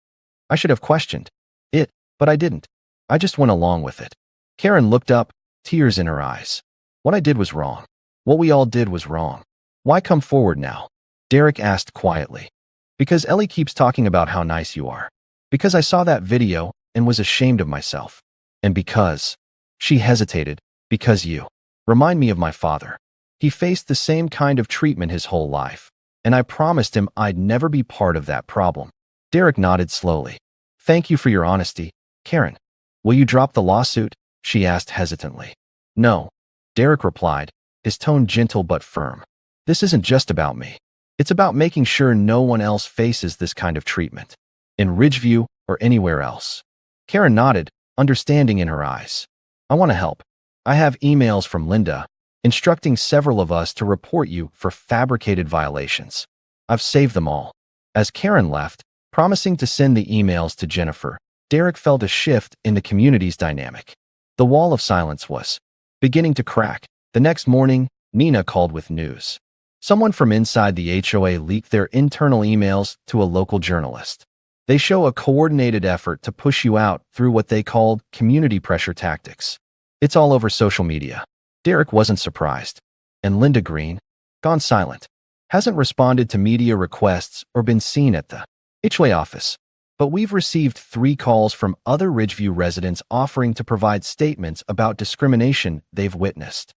I should have questioned it, but I didn't. I just went along with it." Karen looked up, tears in her eyes. "What I did was wrong. What we all did was wrong. Why come forward now?" Derek asked quietly. "Because Ellie keeps talking about how nice you are. Because I saw that video and was ashamed of myself. And because," she hesitated, "because you remind me of my father. He faced the same kind of treatment his whole life, and I promised him I'd never be part of that problem." Derek nodded slowly. "Thank you for your honesty, Karen. Will you drop the lawsuit?" she asked hesitantly. "No," Derek replied, his tone gentle but firm. "This isn't just about me. It's about making sure no one else faces this kind of treatment, in Ridgeview or anywhere else." Karen nodded, understanding in her eyes. "I want to help. I have emails from Linda instructing several of us to report you for fabricated violations. I've saved them all." As Karen left, promising to send the emails to Jennifer, Derek felt a shift in the community's dynamic. The wall of silence was beginning to crack. The next morning, Nina called with news. Someone from inside the HOA leaked their internal emails to a local journalist. They show a coordinated effort to push you out through what they called community pressure tactics. It's all over social media. Derek wasn't surprised. And Linda Green, gone silent, hasn't responded to media requests or been seen at the HOA office. But we've received 3 calls from other Ridgeview residents offering to provide statements about discrimination they've witnessed.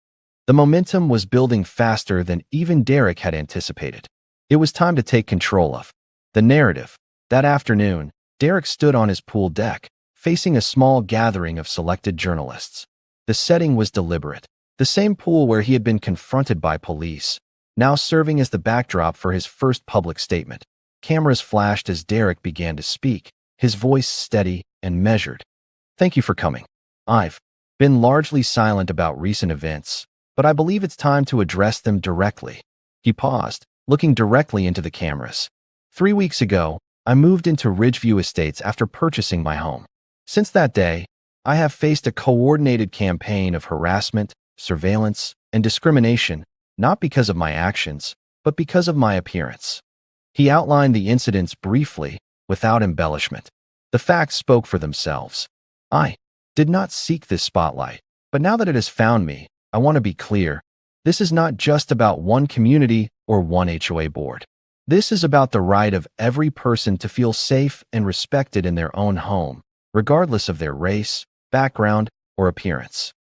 The momentum was building faster than even Derek had anticipated. It was time to take control of the narrative. That afternoon, Derek stood on his pool deck, facing a small gathering of selected journalists. The setting was deliberate. The same pool where he had been confronted by police, now serving as the backdrop for his first public statement. Cameras flashed as Derek began to speak, his voice steady and measured. Thank you for coming. I've been largely silent about recent events, but I believe it's time to address them directly. He paused, looking directly into the cameras. 3 weeks ago, I moved into Ridgeview Estates after purchasing my home. Since that day, I have faced a coordinated campaign of harassment, surveillance, and discrimination, not because of my actions, but because of my appearance. He outlined the incidents briefly, without embellishment. The facts spoke for themselves. I did not seek this spotlight, but now that it has found me, I want to be clear. This is not just about one community or one HOA board. This is about the right of every person to feel safe and respected in their own home, regardless of their race, background, or appearance.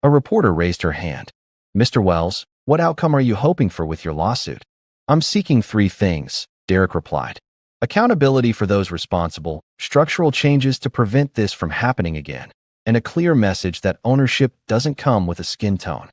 A reporter raised her hand. Mr. Wells, what outcome are you hoping for with your lawsuit? I'm seeking 3 things, Derek replied. Accountability for those responsible, structural changes to prevent this from happening again, and a clear message that ownership doesn't come with a skin tone.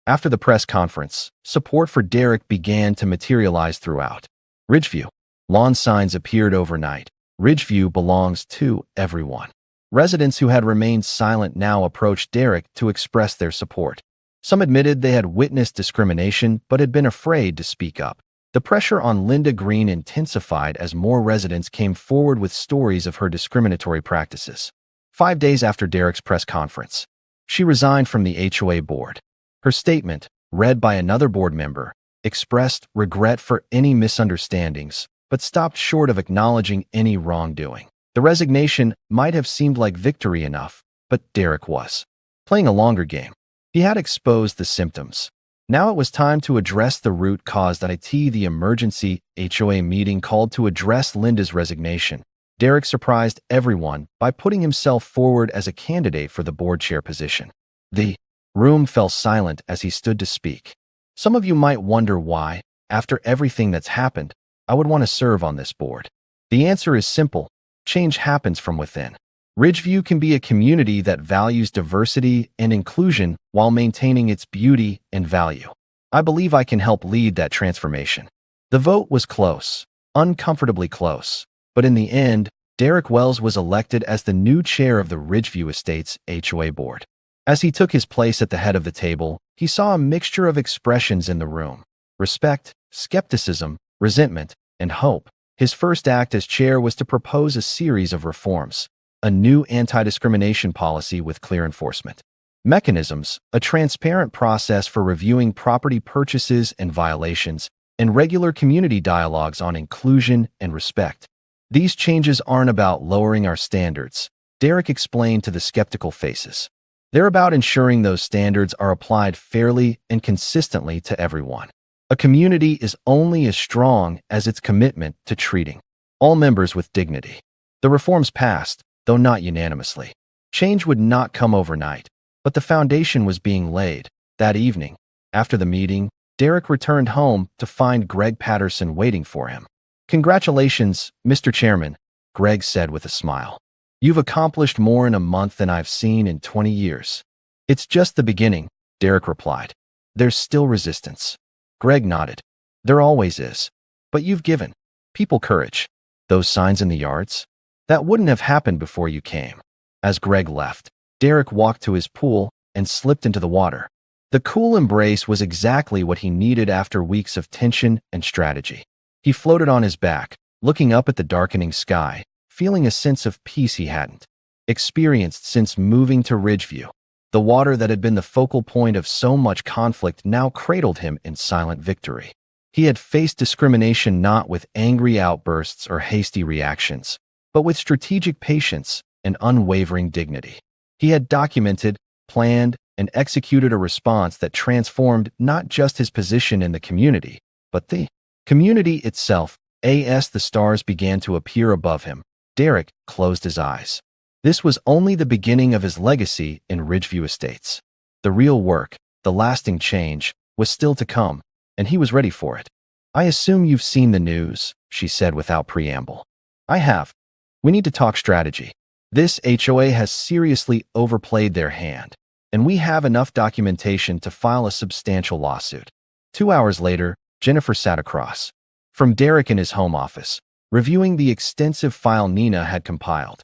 After the press conference, support for Derek began to materialize throughout Ridgeview. Lawn signs appeared overnight. Ridgeview belongs to everyone. Residents who had remained silent now approached Derek to express their support. Some admitted they had witnessed discrimination but had been afraid to speak up. The pressure on Linda Green intensified as more residents came forward with stories of her discriminatory practices. 5 days after Derek's press conference, she resigned from the HOA board. Her statement, read by another board member, expressed regret for any misunderstandings, but stopped short of acknowledging any wrongdoing. The resignation might have seemed like victory enough, but Derek was playing a longer game. He had exposed the symptoms. Now it was time to address the root cause. The emergency HOA meeting called to address Linda's resignation. Derek surprised everyone by putting himself forward as a candidate for the board chair position. The room fell silent as he stood to speak. Some of you might wonder why, after everything that's happened, I would want to serve on this board. The answer is simple. Change happens from within. Ridgeview can be a community that values diversity and inclusion while maintaining its beauty and value. I believe I can help lead that transformation. The vote was close, uncomfortably close, but in the end, Derek Wells was elected as the new chair of the Ridgeview Estates HOA board. As he took his place at the head of the table, he saw a mixture of expressions in the room: respect, skepticism, resentment, and hope. His first act as chair was to propose a series of reforms: a new anti-discrimination policy with clear enforcement mechanisms, a transparent process for reviewing property purchases and violations, and regular community dialogues on inclusion and respect. These changes aren't about lowering our standards, Derek explained to the skeptical faces. They're about ensuring those standards are applied fairly and consistently to everyone. A community is only as strong as its commitment to treating all members with dignity. The reforms passed, though not unanimously. Change would not come overnight, but the foundation was being laid. That evening, after the meeting, Derek returned home to find Greg Patterson waiting for him. Congratulations, Mr. Chairman, Greg said with a smile. You've accomplished more in a month than I've seen in 20 years. It's just the beginning, Derek replied. There's still resistance. Greg nodded. There always is. But you've given people courage. Those signs in the yards? That wouldn't have happened before you came. As Greg left, Derek walked to his pool and slipped into the water. The cool embrace was exactly what he needed after weeks of tension and strategy. He floated on his back, looking up at the darkening sky, feeling a sense of peace he hadn't experienced since moving to Ridgeview. The water that had been the focal point of so much conflict now cradled him in silent victory. He had faced discrimination not with angry outbursts or hasty reactions, but with strategic patience and unwavering dignity. He had documented, planned, and executed a response that transformed not just his position in the community, but the community itself. As the stars began to appear above him, Derek closed his eyes. This was only the beginning of his legacy in Ridgeview Estates. The real work, the lasting change, was still to come, and he was ready for it. I assume you've seen the news, she said without preamble. I have. We need to talk strategy. This HOA has seriously overplayed their hand. and we have enough documentation to file a substantial lawsuit." 2 hours later, Jennifer sat across from Derek in his home office, reviewing the extensive file Nina had compiled.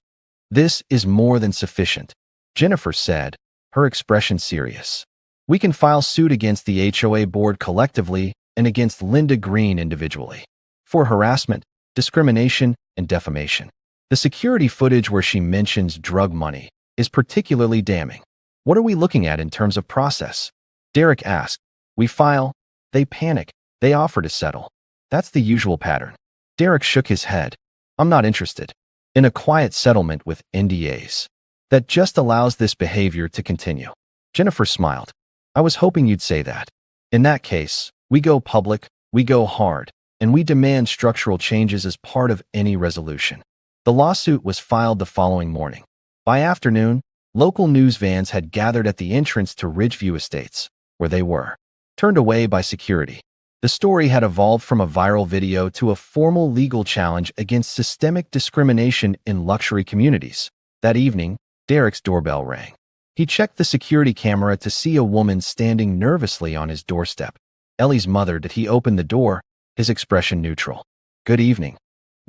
"This is more than sufficient," Jennifer said, her expression serious. "We can file suit against the HOA board collectively and against Linda Green individually for harassment, discrimination, and defamation. The security footage where she mentions drug money is particularly damning." "What are we looking at in terms of process?" Derek asked. "We file, they panic, they offer to settle. That's the usual pattern." Derek shook his head. "I'm not interested in a quiet settlement with NDAs that just allows this behavior to continue." Jennifer smiled. "I was hoping you'd say that. In that case, we go public, we go hard, and we demand structural changes as part of any resolution." The lawsuit was filed the following morning. By afternoon, local news vans had gathered at the entrance to Ridgeview Estates, where they were turned away by security. The story had evolved from a viral video to a formal legal challenge against systemic discrimination in luxury communities. That evening, Derek's doorbell rang. He checked the security camera to see a woman standing nervously on his doorstep. Ellie's mother. Did he open the door, his expression neutral? "Good evening,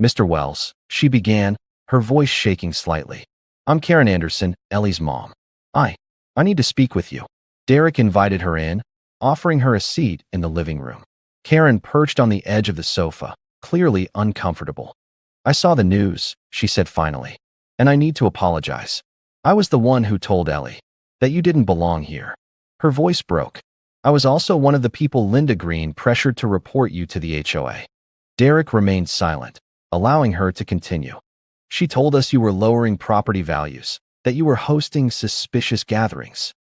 Mr. Wells," she began, her voice shaking slightly. "I'm Karen Anderson, Ellie's mom. I need to speak with you." Derek invited her in, offering her a seat in the living room. Karen perched on the edge of the sofa, clearly uncomfortable. "I saw the news," she said finally, "and I need to apologize. I was the one who told Ellie that you didn't belong here." Her voice broke. "I was also one of the people Linda Green pressured to report you to the HOA." Derek remained silent, allowing her to continue. "She told us you were lowering property values, that you were hosting suspicious gatherings.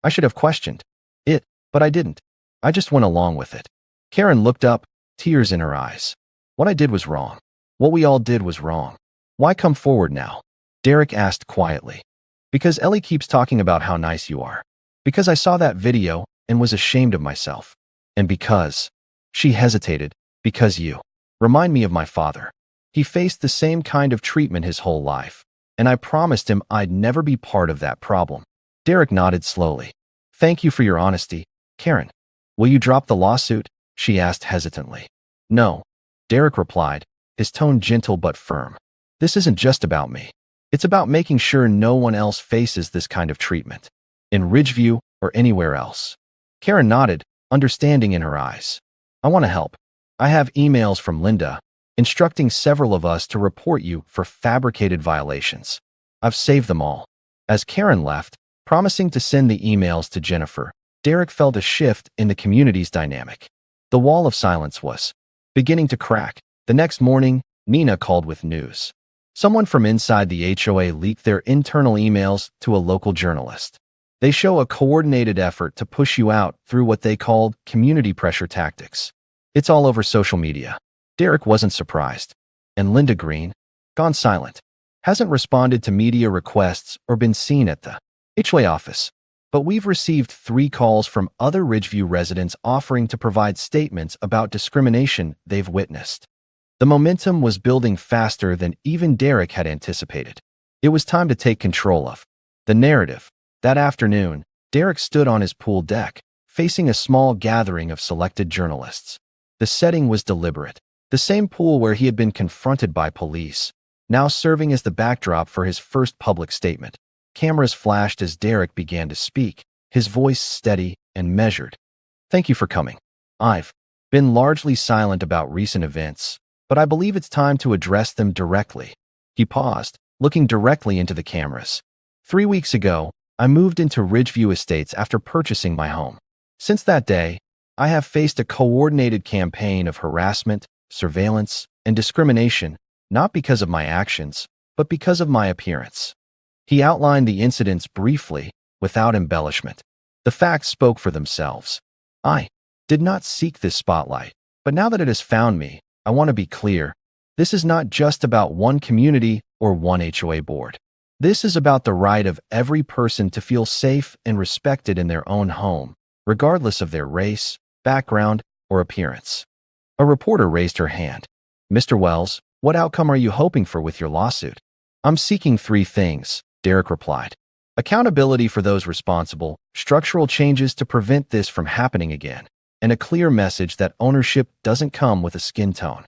I should have questioned it, but I didn't. I just went along with it." Karen looked up, tears in her eyes. "What I did was wrong. What we all did was wrong. Why come forward now?" Derek asked quietly. "Because Ellie keeps talking about how nice you are. Because I saw that video and was ashamed of myself. And because," she hesitated, "because you remind me of my father. He faced the same kind of treatment his whole life, and I promised him I'd never be part of that problem." Derek nodded slowly. "Thank you for your honesty, Karen. Will you drop the lawsuit?" she asked hesitantly. "No," Derek replied, his tone gentle but firm. "This isn't just about me. It's about making sure no one else faces this kind of treatment, in Ridgeview or anywhere else." Karen nodded, understanding in her eyes. "I want to help. I have emails from Linda, instructing several of us to report you for fabricated violations. I've saved them all." As Karen left, promising to send the emails to Jennifer, Derek felt a shift in the community's dynamic. The wall of silence was beginning to crack. The next morning, Nina called with news. Someone from inside the HOA leaked their internal emails to a local journalist. They show a coordinated effort to push you out through what they called community pressure tactics. It's all over social media. Derek wasn't surprised. And Linda Green, gone silent, hasn't responded to media requests or been seen at the HOA office. But we've received 3 calls from other Ridgeview residents offering to provide statements about discrimination they've witnessed. The momentum was building faster than even Derek had anticipated. It was time to take control of the narrative. That afternoon, Derek stood on his pool deck, facing a small gathering of selected journalists. The setting was deliberate. The same pool where he had been confronted by police, now serving as the backdrop for his first public statement. Cameras flashed as Derek began to speak, his voice steady and measured. "Thank you for coming. I've been largely silent about recent events, but I believe it's time to address them directly." He paused, looking directly into the cameras. 3 weeks ago, I moved into Ridgeview Estates after purchasing my home. Since that day, I have faced a coordinated campaign of harassment, surveillance, and discrimination, not because of my actions, but because of my appearance. He outlined the incidents briefly, without embellishment. The facts spoke for themselves. I did not seek this spotlight, but now that it has found me, I want to be clear. This is not just about one community or one HOA board. This is about the right of every person to feel safe and respected in their own home, regardless of their race, background, or appearance. A reporter raised her hand. "Mr. Wells, what outcome are you hoping for with your lawsuit?" "I'm seeking 3 things," Derek replied. accountability for those responsible, structural changes to prevent this from happening again, and a clear message that ownership doesn't come with a skin tone.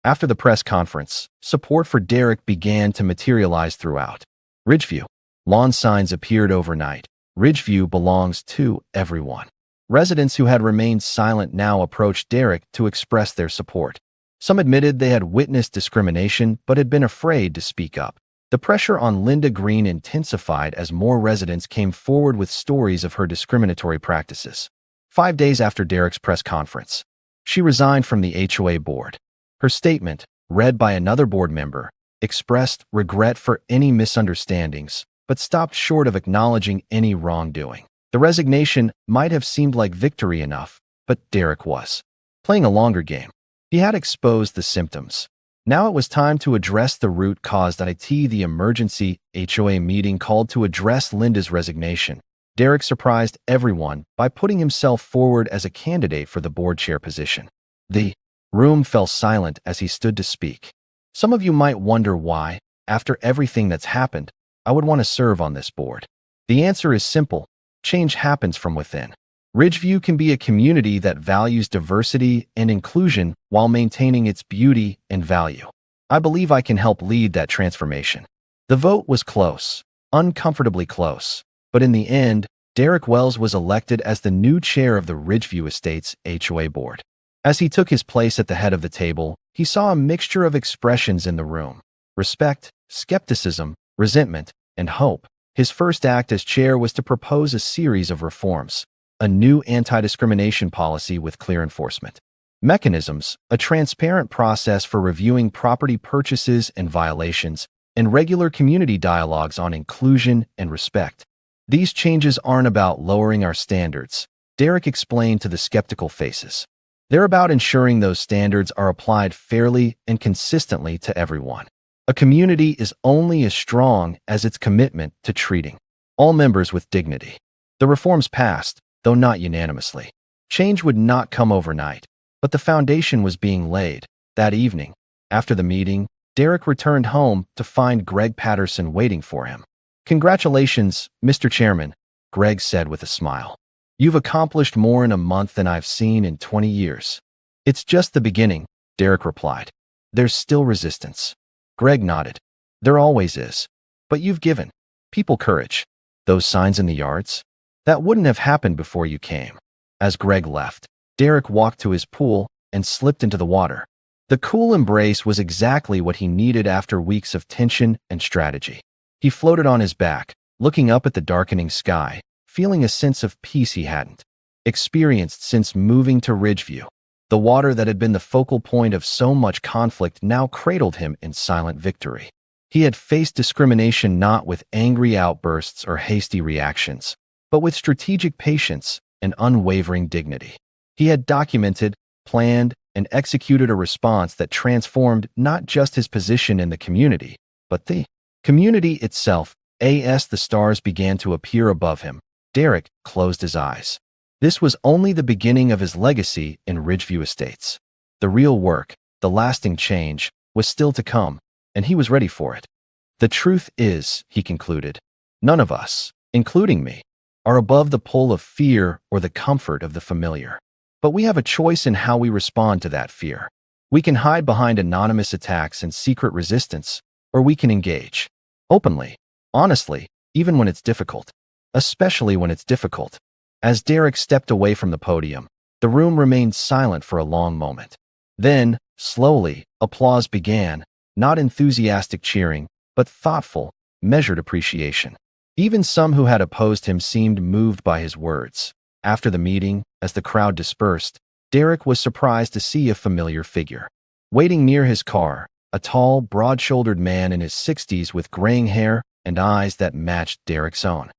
After the press conference, support for Derek began to materialize throughout Ridgeview. Lawn signs appeared overnight. Ridgeview belongs to everyone. Residents who had remained silent now approached Derek to express their support. Some admitted they had witnessed discrimination but had been afraid to speak up. The pressure on Linda Green intensified as more residents came forward with stories of her discriminatory practices. 5 days after Derek's press conference, she resigned from the HOA board. Her statement, read by another board member, expressed regret for any misunderstandings, but stopped short of acknowledging any wrongdoing. The resignation might have seemed like victory enough, but Derek was playing a longer game. He had exposed the symptoms. Now it was time to address the root cause. The emergency HOA meeting called to address Linda's resignation. Derek surprised everyone by putting himself forward as a candidate for the board chair position. The room fell silent as he stood to speak. Some of you might wonder why, after everything that's happened, I would want to serve on this board. The answer is simple. Change happens from within. Ridgeview can be a community that values diversity and inclusion while maintaining its beauty and value. I believe I can help lead that transformation. The vote was close, uncomfortably close, but in the end, Derek Wells was elected as the new chair of the Ridgeview Estates HOA board. As he took his place at the head of the table, he saw a mixture of expressions in the room: respect, skepticism, resentment, and hope. His first act as chair was to propose a series of reforms: a new anti-discrimination policy with clear enforcement mechanisms, a transparent process for reviewing property purchases and violations, and regular community dialogues on inclusion and respect. These changes aren't about lowering our standards, Derek explained to the skeptical faces. They're about ensuring those standards are applied fairly and consistently to everyone. A community is only as strong as its commitment to treating all members with dignity. The reforms passed, though not unanimously. Change would not come overnight, but the foundation was being laid. That evening, after the meeting, Derek returned home to find Greg Patterson waiting for him. "Congratulations, Mr. Chairman," Greg said with a smile. "You've accomplished more in a month than I've seen in 20 years. "It's just the beginning," Derek replied. "There's still resistance." Greg nodded. "There always is. But you've given people courage. Those signs in the yards? That wouldn't have happened before you came." As Greg left, Derek walked to his pool and slipped into the water. The cool embrace was exactly what he needed after weeks of tension and strategy. He floated on his back, looking up at the darkening sky, feeling a sense of peace he hadn't experienced since moving to Ridgeview. The water that had been the focal point of so much conflict now cradled him in silent victory. He had faced discrimination not with angry outbursts or hasty reactions, but with strategic patience and unwavering dignity. He had documented, planned, and executed a response that transformed not just his position in the community, but the community itself. As the stars began to appear above him, Derek closed his eyes. This was only the beginning of his legacy in Ridgeview Estates. The real work, the lasting change, was still to come, and he was ready for it. "The truth is," he concluded, "none of us, including me, are above the pull of fear or the comfort of the familiar. But we have a choice in how we respond to that fear. We can hide behind anonymous attacks and secret resistance, or we can engage openly, honestly, even when it's difficult. Especially when it's difficult." As Derek stepped away from the podium, the room remained silent for a long moment. Then, slowly, applause began, not enthusiastic cheering, but thoughtful, measured appreciation. Even some who had opposed him seemed moved by his words. After the meeting, as the crowd dispersed, Derek was surprised to see a familiar figure. Waiting near his car, a tall, broad-shouldered man in his 60s with graying hair and eyes that matched Derek's own.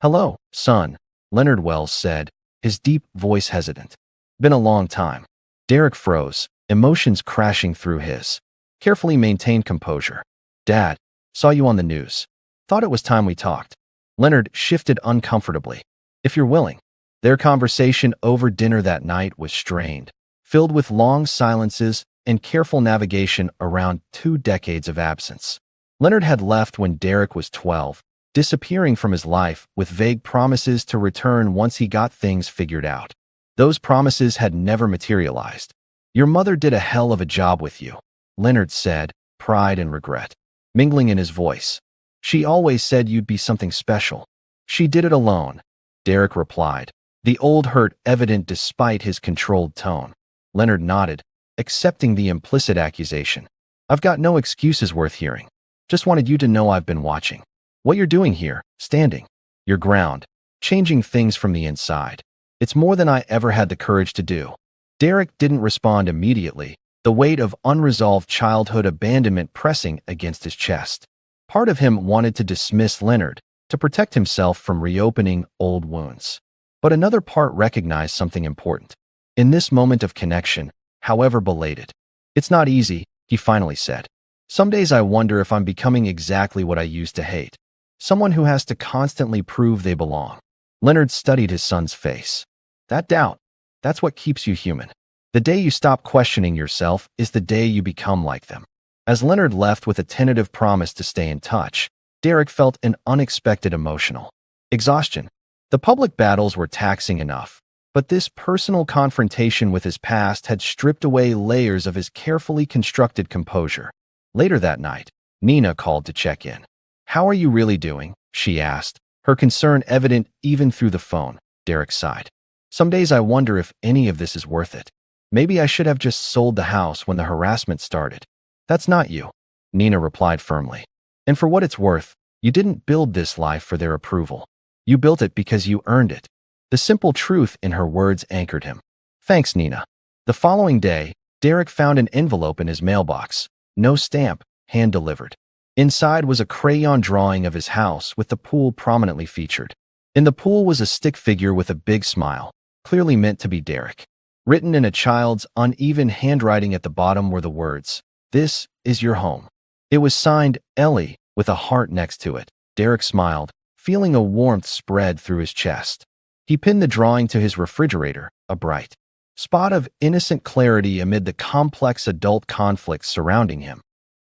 "Hello, son," Leonard Wells said, his deep voice hesitant. "Been a long time." Derek froze, emotions crashing through his carefully maintained composure. "Dad, saw you on the news. Thought it was time we talked." Leonard shifted uncomfortably. "If you're willing." Their conversation over dinner that night was strained, filled with long silences and careful navigation around 2 decades of absence. Leonard had left when Derek was 12, disappearing from his life with vague promises to return once he got things figured out. Those promises had never materialized. "Your mother did a hell of a job with you," Leonard said, pride and regret mingling in his voice. "She always said you'd be something special." "She did it alone," Derek replied, the old hurt evident despite his controlled tone. Leonard nodded, accepting the implicit accusation. "I've got no excuses worth hearing. Just wanted you to know I've been watching. What you're doing here, standing your ground, changing things from the inside. It's more than I ever had the courage to do." Derek didn't respond immediately, the weight of unresolved childhood abandonment pressing against his chest. Part of him wanted to dismiss Leonard, to protect himself from reopening old wounds. But another part recognized something important. In this moment of connection, however belated. "It's not easy," he finally said. "Some days I wonder if I'm becoming exactly what I used to hate. Someone who has to constantly prove they belong." Leonard studied his son's face. "That doubt, that's what keeps you human. The day you stop questioning yourself is the day you become like them." As Leonard left with a tentative promise to stay in touch, Derek felt an unexpected emotional exhaustion. The public battles were taxing enough, but this personal confrontation with his past had stripped away layers of his carefully constructed composure. Later that night, Nina called to check in. "How are you really doing?" she asked, her concern evident even through the phone. Derek sighed. "Some days I wonder if any of this is worth it. Maybe I should have just sold the house when the harassment started." "That's not you," Nina replied firmly. "And for what it's worth, you didn't build this life for their approval. You built it because you earned it." The simple truth in her words anchored him. "Thanks, Nina." The following day, Derek found an envelope in his mailbox. No stamp, hand-delivered. Inside was a crayon drawing of his house with the pool prominently featured. In the pool was a stick figure with a big smile, clearly meant to be Derek. Written in a child's uneven handwriting at the bottom were the words, "This is your home." It was signed Ellie, with a heart next to it. Derek smiled, feeling a warmth spread through his chest. He pinned the drawing to his refrigerator, a bright spot of innocent clarity amid the complex adult conflicts surrounding him.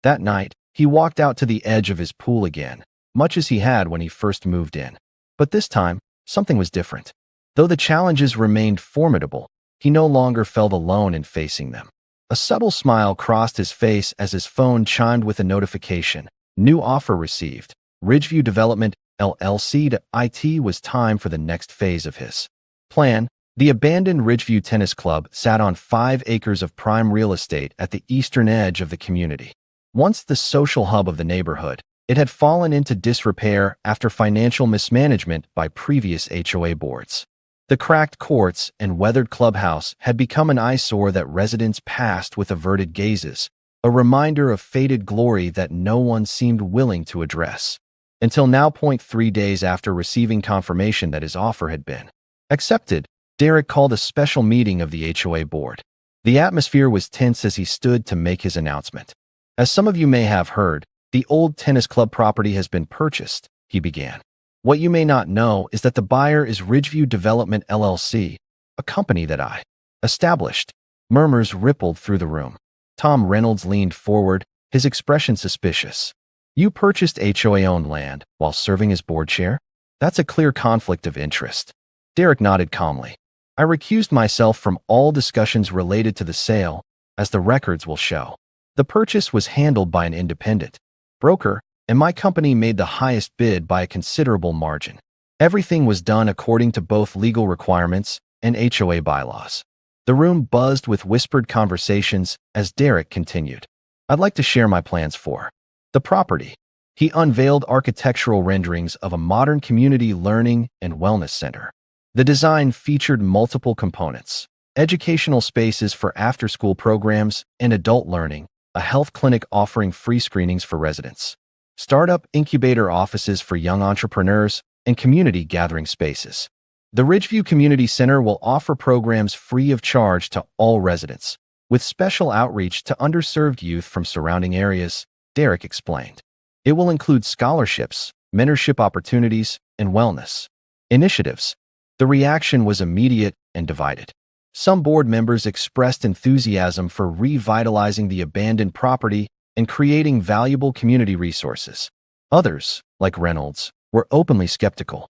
That night, he walked out to the edge of his pool again, much as he had when he first moved in. But this time, something was different. Though the challenges remained formidable, he no longer felt alone in facing them. A subtle smile crossed his face as his phone chimed with a notification. New offer received. Ridgeview Development, LLC to IT. Was time for the next phase of his plan. The abandoned Ridgeview Tennis Club sat on 5 acres of prime real estate at the eastern edge of the community. Once the social hub of the neighborhood, it had fallen into disrepair after financial mismanagement by previous HOA boards. The cracked courts and weathered clubhouse had become an eyesore that residents passed with averted gazes, a reminder of faded glory that no one seemed willing to address. Until now, 3 days after receiving confirmation that his offer had been accepted, Derek called a special meeting of the HOA board. The atmosphere was tense as he stood to make his announcement. "As some of you may have heard, the old tennis club property has been purchased," he began. "What you may not know is that the buyer is Ridgeview Development LLC, a company that I established." Murmurs rippled through the room. Tom Reynolds leaned forward, his expression suspicious. "You purchased HOA-owned land while serving as board chair? That's a clear conflict of interest." Derek nodded calmly. "I recused myself from all discussions related to the sale, as the records will show. The purchase was handled by an independent broker, and my company made the highest bid by a considerable margin. Everything was done according to both legal requirements and HOA bylaws." The room buzzed with whispered conversations as Derek continued. "I'd like to share my plans for the property." He unveiled architectural renderings of a modern community learning and wellness center. The design featured multiple components: educational spaces for after-school programs and adult learning, a health clinic offering free screenings for residents, startup incubator offices for young entrepreneurs, and community gathering spaces. The Ridgeview Community Center will offer programs free of charge to all residents, with special outreach to underserved youth from surrounding areas, Derek explained. It will include scholarships, mentorship opportunities, and wellness initiatives. The reaction was immediate and divided. Some board members expressed enthusiasm for revitalizing the abandoned property and creating valuable community resources. Others, like Reynolds, were openly skeptical.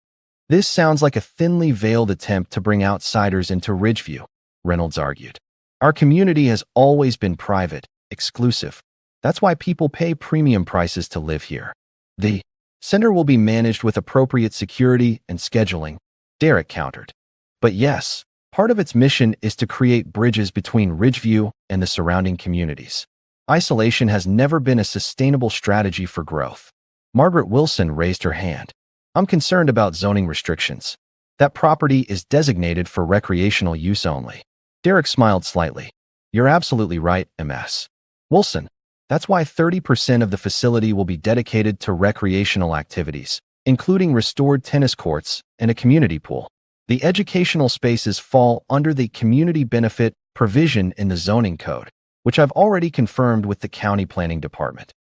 This sounds like a thinly veiled attempt to bring outsiders into Ridgeview, Reynolds argued. Our community has always been private, exclusive. That's why people pay premium prices to live here. The center will be managed with appropriate security and scheduling, Derek countered. But yes, part of its mission is to create bridges between Ridgeview and the surrounding communities. Isolation has never been a sustainable strategy for growth. Margaret Wilson raised her hand. I'm concerned about zoning restrictions. That property is designated for recreational use only. Derek smiled slightly. You're absolutely right, Ms. Wilson. That's why 30% of the facility will be dedicated to recreational activities, including restored tennis courts and a community pool. The educational spaces fall under the community benefit provision in the zoning code, which I've already confirmed with the county planning department.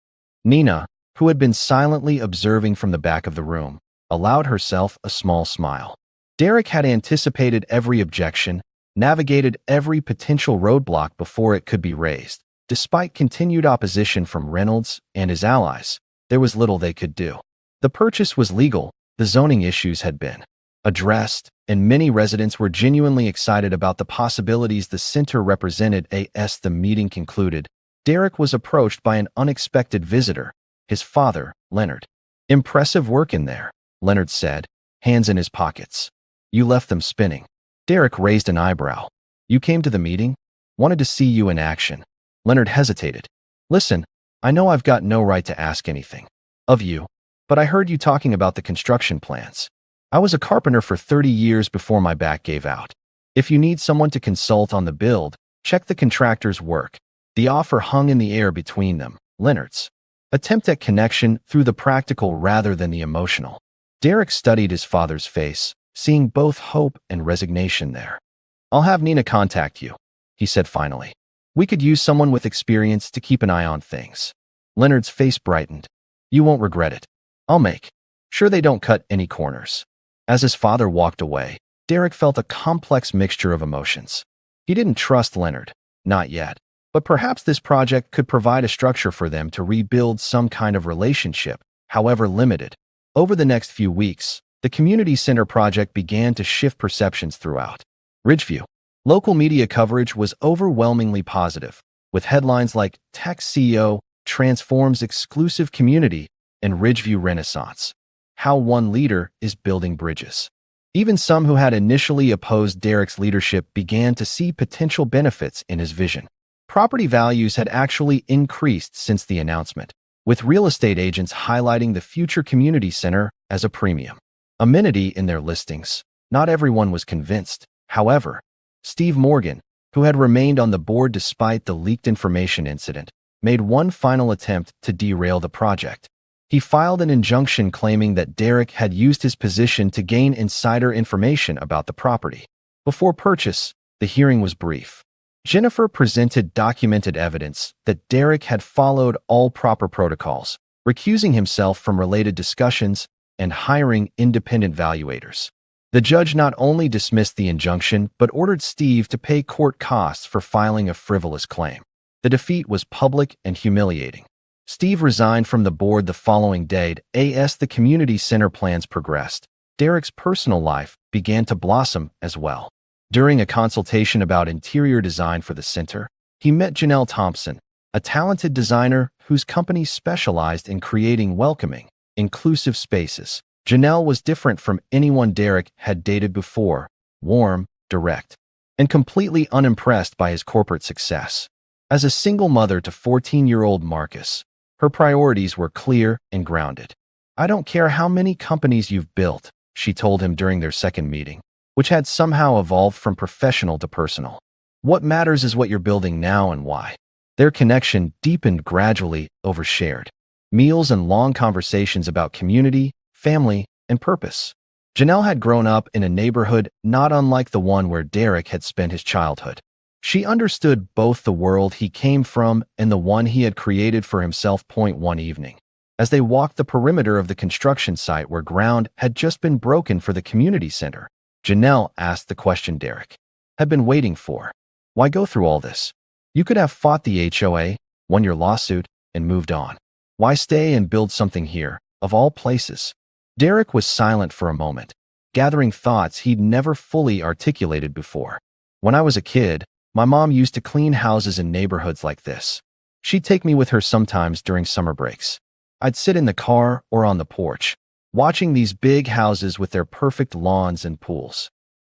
Nina, who had been silently observing from the back of the room, allowed herself a small smile. Derek had anticipated every objection, navigated every potential roadblock before it could be raised. Despite continued opposition from Reynolds and his allies, there was little they could do. The purchase was legal, the zoning issues had been addressed, and many residents were genuinely excited about the possibilities the center represented. As the meeting concluded, Derek was approached by an unexpected visitor, his father, Leonard. Impressive work in there, Leonard said, hands in his pockets. You left them spinning. Derek raised an eyebrow. You came to the meeting? Wanted to see you in action. Leonard hesitated. Listen, I know I've got no right to ask anything of you, but I heard you talking about the construction plans. I was a carpenter for 30 years before my back gave out. If you need someone to consult on the build, check the contractor's work. The offer hung in the air between them, Leonard's attempt at connection through the practical rather than the emotional. Derek studied his father's face, seeing both hope and resignation there. I'll have Nina contact you, he said finally. We could use someone with experience to keep an eye on things. Leonard's face brightened. You won't regret it. I'll make sure they don't cut any corners. As his father walked away, Derek felt a complex mixture of emotions. He didn't trust Leonard, not yet, but perhaps this project could provide a structure for them to rebuild some kind of relationship, however limited. Over the next few weeks, the community center project began to shift perceptions throughout Ridgeview. Local media coverage was overwhelmingly positive, with headlines like Tech CEO Transforms Exclusive Community and Ridgeview Renaissance. How one leader is building bridges. Even some who had initially opposed Derek's leadership began to see potential benefits in his vision. Property values had actually increased since the announcement, with real estate agents highlighting the future community center as a premium amenity in their listings. Not everyone was convinced, however. Steve Morgan, who had remained on the board despite the leaked information incident, made one final attempt to derail the project. He filed an injunction claiming that Derek had used his position to gain insider information about the property. Before purchase, the hearing was brief. Jennifer presented documented evidence that Derek had followed all proper protocols, recusing himself from related discussions and hiring independent valuators. The judge not only dismissed the injunction but ordered Steve to pay court costs for filing a frivolous claim. The defeat was public and humiliating. Steve resigned from the board the following day. As the community center plans progressed, Derek's personal life began to blossom as well. During a consultation about interior design for the center, he met Janelle Thompson, a talented designer whose company specialized in creating welcoming, inclusive spaces. Janelle was different from anyone Derek had dated before, warm, direct, and completely unimpressed by his corporate success. As a single mother to 14-year-old Marcus, her priorities were clear and grounded. I don't care how many companies you've built, she told him during their second meeting, which had somehow evolved from professional to personal. What matters is what you're building now and why. Their connection deepened gradually over shared meals and long conversations about community, family, and purpose. Janelle had grown up in a neighborhood not unlike the one where Derek had spent his childhood. She understood both the world he came from and the one he had created for himself. One evening, as they walked the perimeter of the construction site where ground had just been broken for the community center, Janelle asked the question Derek had been waiting for. Why go through all this? You could have fought the HOA, won your lawsuit, and moved on. Why stay and build something here, of all places? Derek was silent for a moment, gathering thoughts he'd never fully articulated before. When I was a kid, my mom used to clean houses in neighborhoods like this. She'd take me with her sometimes during summer breaks. I'd sit in the car or on the porch, watching these big houses with their perfect lawns and pools.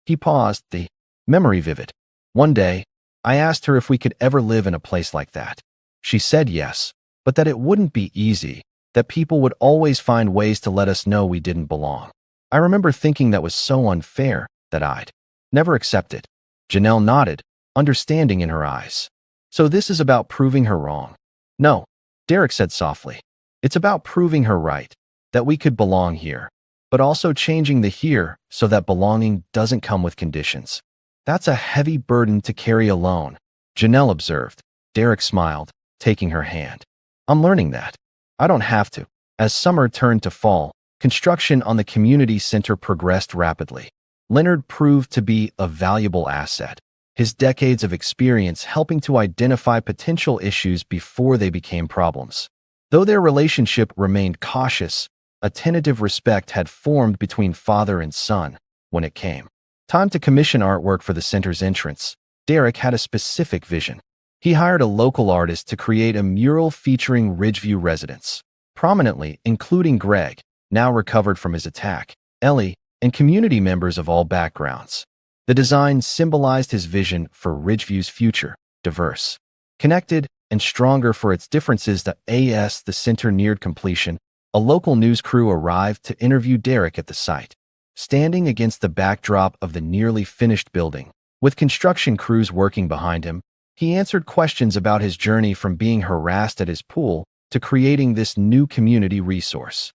He paused, the memory vivid. One day, I asked her if we could ever live in a place like that. She said yes, but that it wouldn't be easy, that people would always find ways to let us know we didn't belong. I remember thinking that was so unfair that I'd never accept it. Janelle nodded, understanding in her eyes. So this is about proving her wrong. No, Derek said softly. It's about proving her right, that we could belong here, but also changing the here so that belonging doesn't come with conditions. That's a heavy burden to carry alone, Janelle observed. Derek smiled, taking her hand. I'm learning that. I don't have to. As summer turned to fall, construction on the community center progressed rapidly. Leonard proved to be a valuable asset, his decades of experience helping to identify potential issues before they became problems. Though their relationship remained cautious, a tentative respect had formed between father and son when it came time to commission artwork for the center's entrance. Derek had a specific vision. He hired a local artist to create a mural featuring Ridgeview residents, prominently including Greg, now recovered from his attack, Ellie, and community members of all backgrounds. The design symbolized his vision for Ridgeview's future, diverse, connected, and stronger for its differences. The center neared completion. A local news crew arrived to interview Derek at the site. Standing against the backdrop of the nearly finished building, with construction crews working behind him, he answered questions about his journey from being harassed at his pool to creating this new community resource.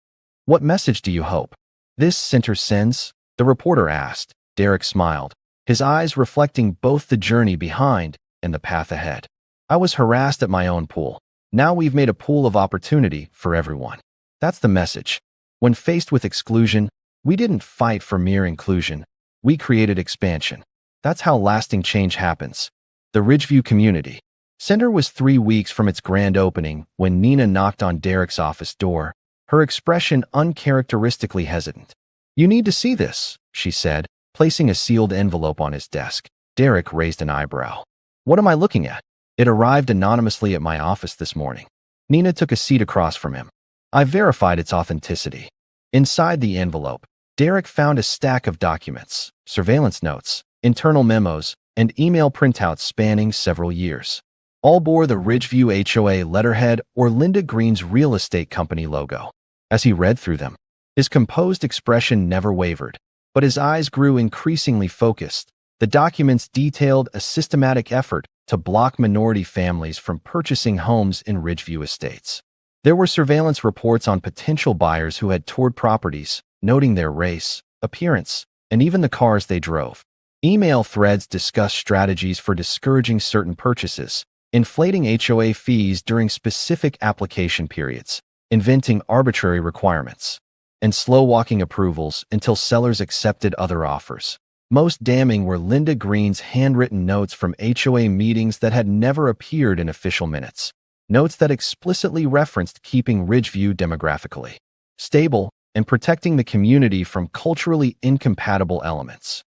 What message do you hope this center sends? The reporter asked. Derek smiled, his eyes reflecting both the journey behind and the path ahead. I was harassed at my own pool. Now we've made a pool of opportunity for everyone. That's the message. When faced with exclusion, we didn't fight for mere inclusion. We created expansion. That's how lasting change happens. The Ridgeview Community Center was 3 weeks from its grand opening when Nina knocked on Derek's office door, her expression uncharacteristically hesitant. You need to see this, she said, placing a sealed envelope on his desk. Derek raised an eyebrow. What am I looking at? It arrived anonymously at my office this morning. Nina took a seat across from him. I verified its authenticity. Inside the envelope, Derek found a stack of documents, surveillance notes, internal memos, and email printouts spanning several years. All bore the Ridgeview HOA letterhead or Linda Green's real estate company logo. As he read through them, his composed expression never wavered, but his eyes grew increasingly focused. The documents detailed a systematic effort to block minority families from purchasing homes in Ridgeview estates. There were surveillance reports on potential buyers who had toured properties, noting their race, appearance, and even the cars they drove. Email threads discussed strategies for discouraging certain purchases, inflating HOA fees during specific application periods, inventing arbitrary requirements, and slow-walking approvals until sellers accepted other offers. Most damning were Linda Green's handwritten notes from HOA meetings that had never appeared in official minutes. Notes that explicitly referenced keeping Ridgeview demographically stable and protecting the community from culturally incompatible elements.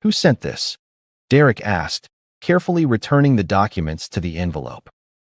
Who sent this? Derek asked, carefully returning the documents to the envelope.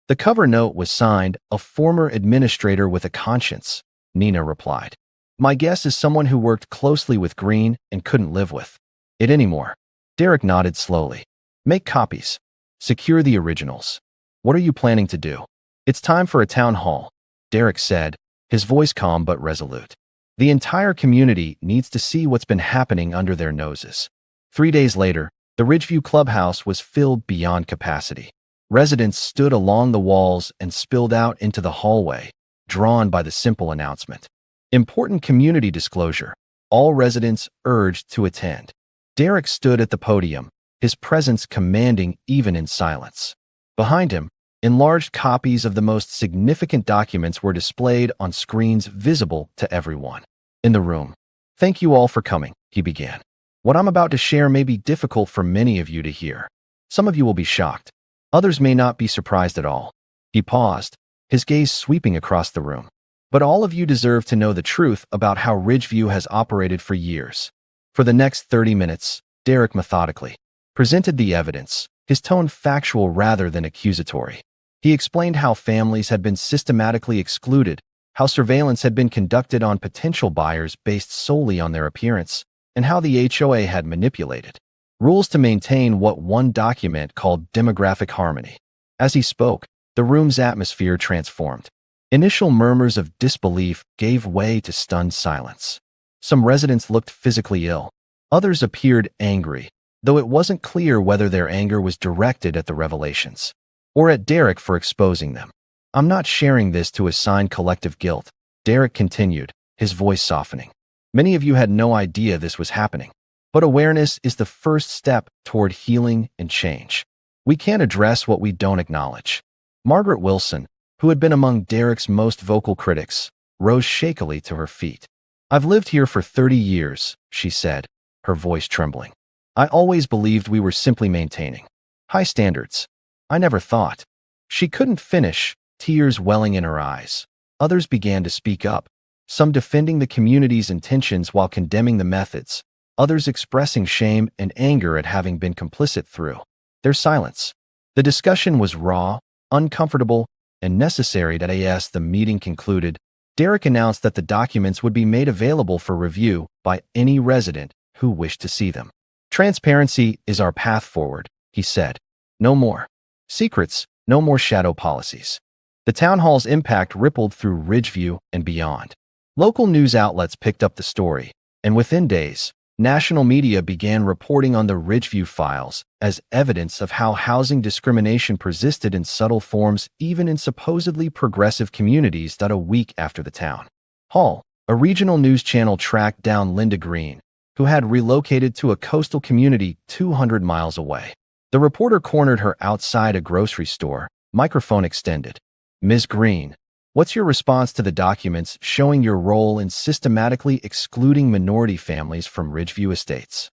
The cover note was signed, "A former administrator with a conscience," Nina replied. My guess is someone who worked closely with Green and couldn't live with it anymore. Derek nodded slowly. Make copies. Secure the originals. What are you planning to do? It's time for a town hall, Derek said, his voice calm but resolute. The entire community needs to see what's been happening under their noses. 3 days later, the Ridgeview clubhouse was filled beyond capacity. Residents stood along the walls and spilled out into the hallway, drawn by the simple announcement. Important community disclosure. All residents urged to attend. Derek stood at the podium, his presence commanding even in silence. Behind him, enlarged copies of the most significant documents were displayed on screens visible to everyone in the room. Thank you all for coming, he began. What I'm about to share may be difficult for many of you to hear. Some of you will be shocked. Others may not be surprised at all. He paused, his gaze sweeping across the room. But all of you deserve to know the truth about how Ridgeview has operated for years. For the next 30 minutes, Derek methodically presented the evidence, his tone factual rather than accusatory. He explained how families had been systematically excluded, how surveillance had been conducted on potential buyers based solely on their appearance, and how the HOA had manipulated rules to maintain what one document called demographic harmony. As he spoke, the room's atmosphere transformed. Initial murmurs of disbelief gave way to stunned silence. Some residents looked physically ill. Others appeared angry, though it wasn't clear whether their anger was directed at the revelations or at Derek for exposing them. "I'm not sharing this to assign collective guilt," Derek continued, his voice softening. "Many of you had no idea this was happening. But awareness is the first step toward healing and change. We can't address what we don't acknowledge." Margaret Wilson, who had been among Derek's most vocal critics, rose shakily to her feet. "I've lived here for 30 years, she said, her voice trembling. "I always believed we were simply maintaining high standards. I never thought." She couldn't finish, tears welling in her eyes. Others began to speak up, some defending the community's intentions while condemning the methods, others expressing shame and anger at having been complicit through their silence. The discussion was raw, uncomfortable, and necessary. As the meeting concluded, Derek announced that the documents would be made available for review by any resident who wished to see them. "Transparency is our path forward," he said. "No more secrets, no more shadow policies." The town hall's impact rippled through Ridgeview and beyond. Local news outlets picked up the story, and within days, national media began reporting on the Ridgeview files as evidence of how housing discrimination persisted in subtle forms even in supposedly progressive communities. A week after the town hall, a regional news channel tracked down Linda Green, who had relocated to a coastal community 200 miles away. The reporter cornered her outside a grocery store, microphone extended. "Ms. Green, what's your response to the documents showing your role in systematically excluding minority families from Ridgeview Estates?"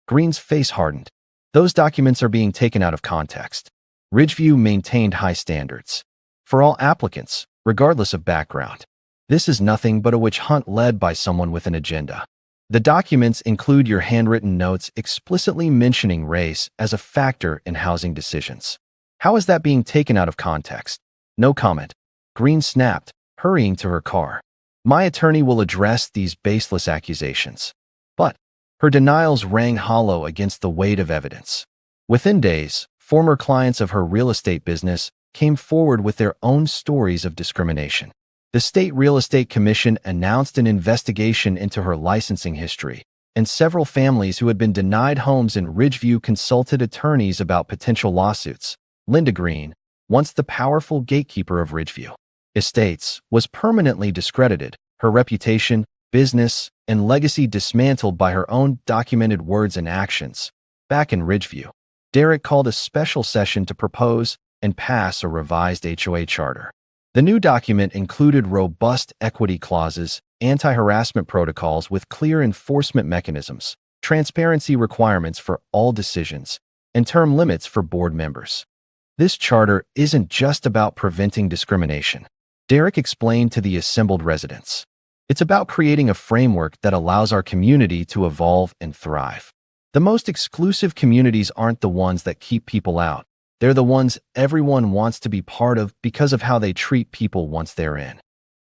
Green's face hardened. "Those documents are being taken out of context. Ridgeview maintained high standards for all applicants, regardless of background. This is nothing but a witch hunt led by someone with an agenda. The documents include your handwritten notes explicitly mentioning race as a factor in housing decisions. How is that being taken out of context?" "No comment," Green snapped, hurrying to her car. "My attorney will address these baseless accusations." But her denials rang hollow against the weight of evidence. Within days, former clients of her real estate business came forward with their own stories of discrimination. The State Real Estate Commission announced an investigation into her licensing history, and several families who had been denied homes in Ridgeview consulted attorneys about potential lawsuits. Linda Green, once the powerful gatekeeper of Ridgeview Estates, was permanently discredited, her reputation, business, and legacy dismantled by her own documented words and actions. Back in Ridgeview, Derek called a special session to propose and pass a revised HOA charter. The new document included robust equity clauses, anti-harassment protocols with clear enforcement mechanisms, transparency requirements for all decisions, and term limits for board members. This charter isn't just about preventing discrimination, Derek explained to the assembled residents. It's about creating a framework that allows our community to evolve and thrive. The most exclusive communities aren't the ones that keep people out. They're the ones everyone wants to be part of because of how they treat people once they're in.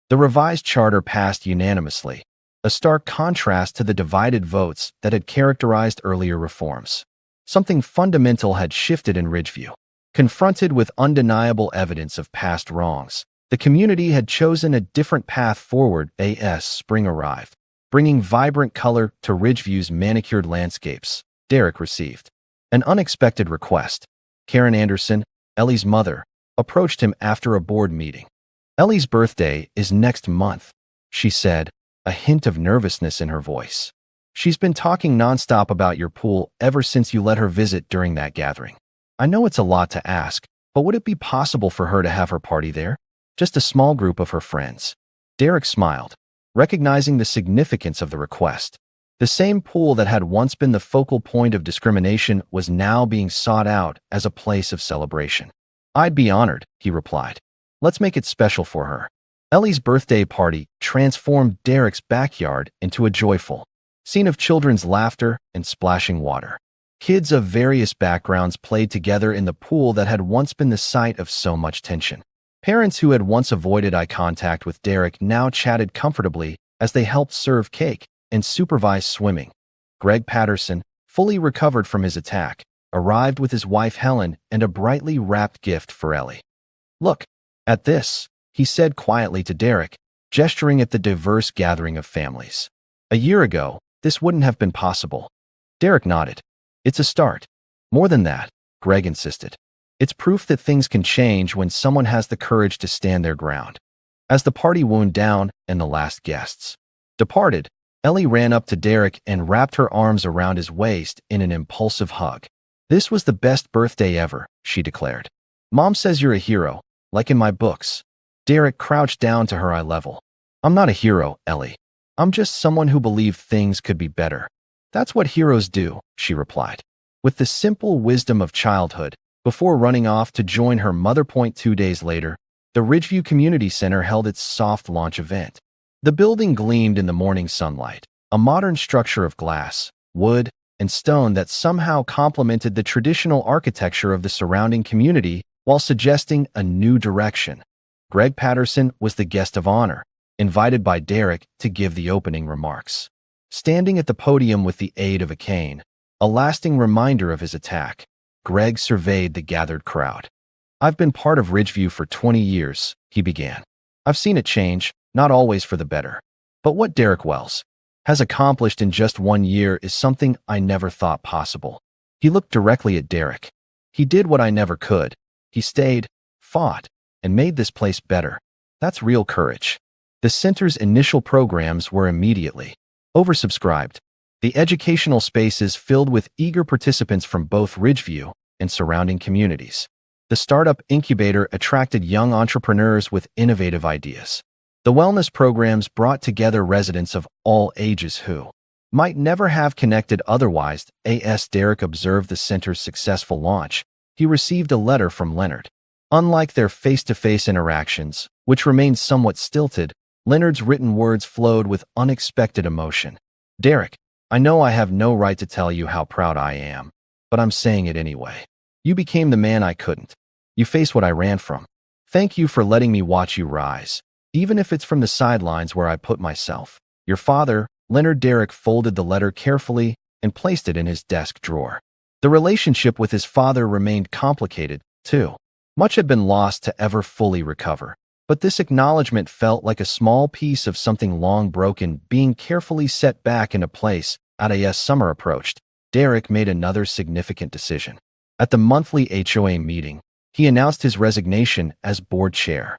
The revised charter passed unanimously, a stark contrast to the divided votes that had characterized earlier reforms. Something fundamental had shifted in Ridgeview. Confronted with undeniable evidence of past wrongs, the community had chosen a different path forward. As spring arrived, bringing vibrant color to Ridgeview's manicured landscapes, Derek received an unexpected request. Karen Anderson, Ellie's mother, approached him after a board meeting. "Ellie's birthday is next month," she said, a hint of nervousness in her voice. "She's been talking nonstop about your pool ever since you let her visit during that gathering. I know it's a lot to ask, but would it be possible for her to have her party there? Just a small group of her friends." Derek smiled, recognizing the significance of the request. The same pool that had once been the focal point of discrimination was now being sought out as a place of celebration. "I'd be honored," he replied. "Let's make it special for her." Ellie's birthday party transformed Derek's backyard into a joyful scene of children's laughter and splashing water. Kids of various backgrounds played together in the pool that had once been the site of so much tension. Parents who had once avoided eye contact with Derek now chatted comfortably as they helped serve cake and supervise swimming. Greg Patterson, fully recovered from his attack, arrived with his wife Helen and a brightly wrapped gift for Ellie. "Look at this," he said quietly to Derek, gesturing at the diverse gathering of families. "A year ago, this wouldn't have been possible." Derek nodded. "It's a start." "More than that," Greg insisted. "It's proof that things can change when someone has the courage to stand their ground." As the party wound down and the last guests departed, Ellie ran up to Derek and wrapped her arms around his waist in an impulsive hug. "This was the best birthday ever," she declared. "Mom says you're a hero, like in my books." Derek crouched down to her eye level. "I'm not a hero, Ellie. I'm just someone who believed things could be better." "That's what heroes do," she replied, with the simple wisdom of childhood. Before running off to join her mother. 2 days later, the Ridgeview Community Center held its soft launch event. The building gleamed in the morning sunlight, a modern structure of glass, wood, and stone that somehow complemented the traditional architecture of the surrounding community while suggesting a new direction. Greg Patterson was the guest of honor, invited by Derek to give the opening remarks. Standing at the podium with the aid of a cane, a lasting reminder of his attack, Greg surveyed the gathered crowd. "I've been part of Ridgeview for 20 years, he began. "I've seen it change, not always for the better. But what Derek Wells has accomplished in just 1 year is something I never thought possible." He looked directly at Derek. "He did what I never could. He stayed, fought, and made this place better. That's real courage." The center's initial programs were immediately oversubscribed. The educational spaces filled with eager participants from both Ridgeview and surrounding communities. The startup incubator attracted young entrepreneurs with innovative ideas. The wellness programs brought together residents of all ages who might never have connected otherwise. As Derek observed the center's successful launch, he received a letter from Leonard. Unlike their face-to-face interactions, which remained somewhat stilted, Leonard's written words flowed with unexpected emotion. "Derek, I know I have no right to tell you how proud I am, but I'm saying it anyway. You became the man I couldn't. You faced what I ran from. Thank you for letting me watch you rise, even if it's from the sidelines where I put myself. Your father." Leonard. Derek folded the letter carefully and placed it in his desk drawer. The relationship with his father remained complicated, too. Much had been lost to ever fully recover. But this acknowledgement felt like a small piece of something long broken being carefully set back into place. As summer approached, Derek made another significant decision. At the monthly HOA meeting, he announced his resignation as board chair.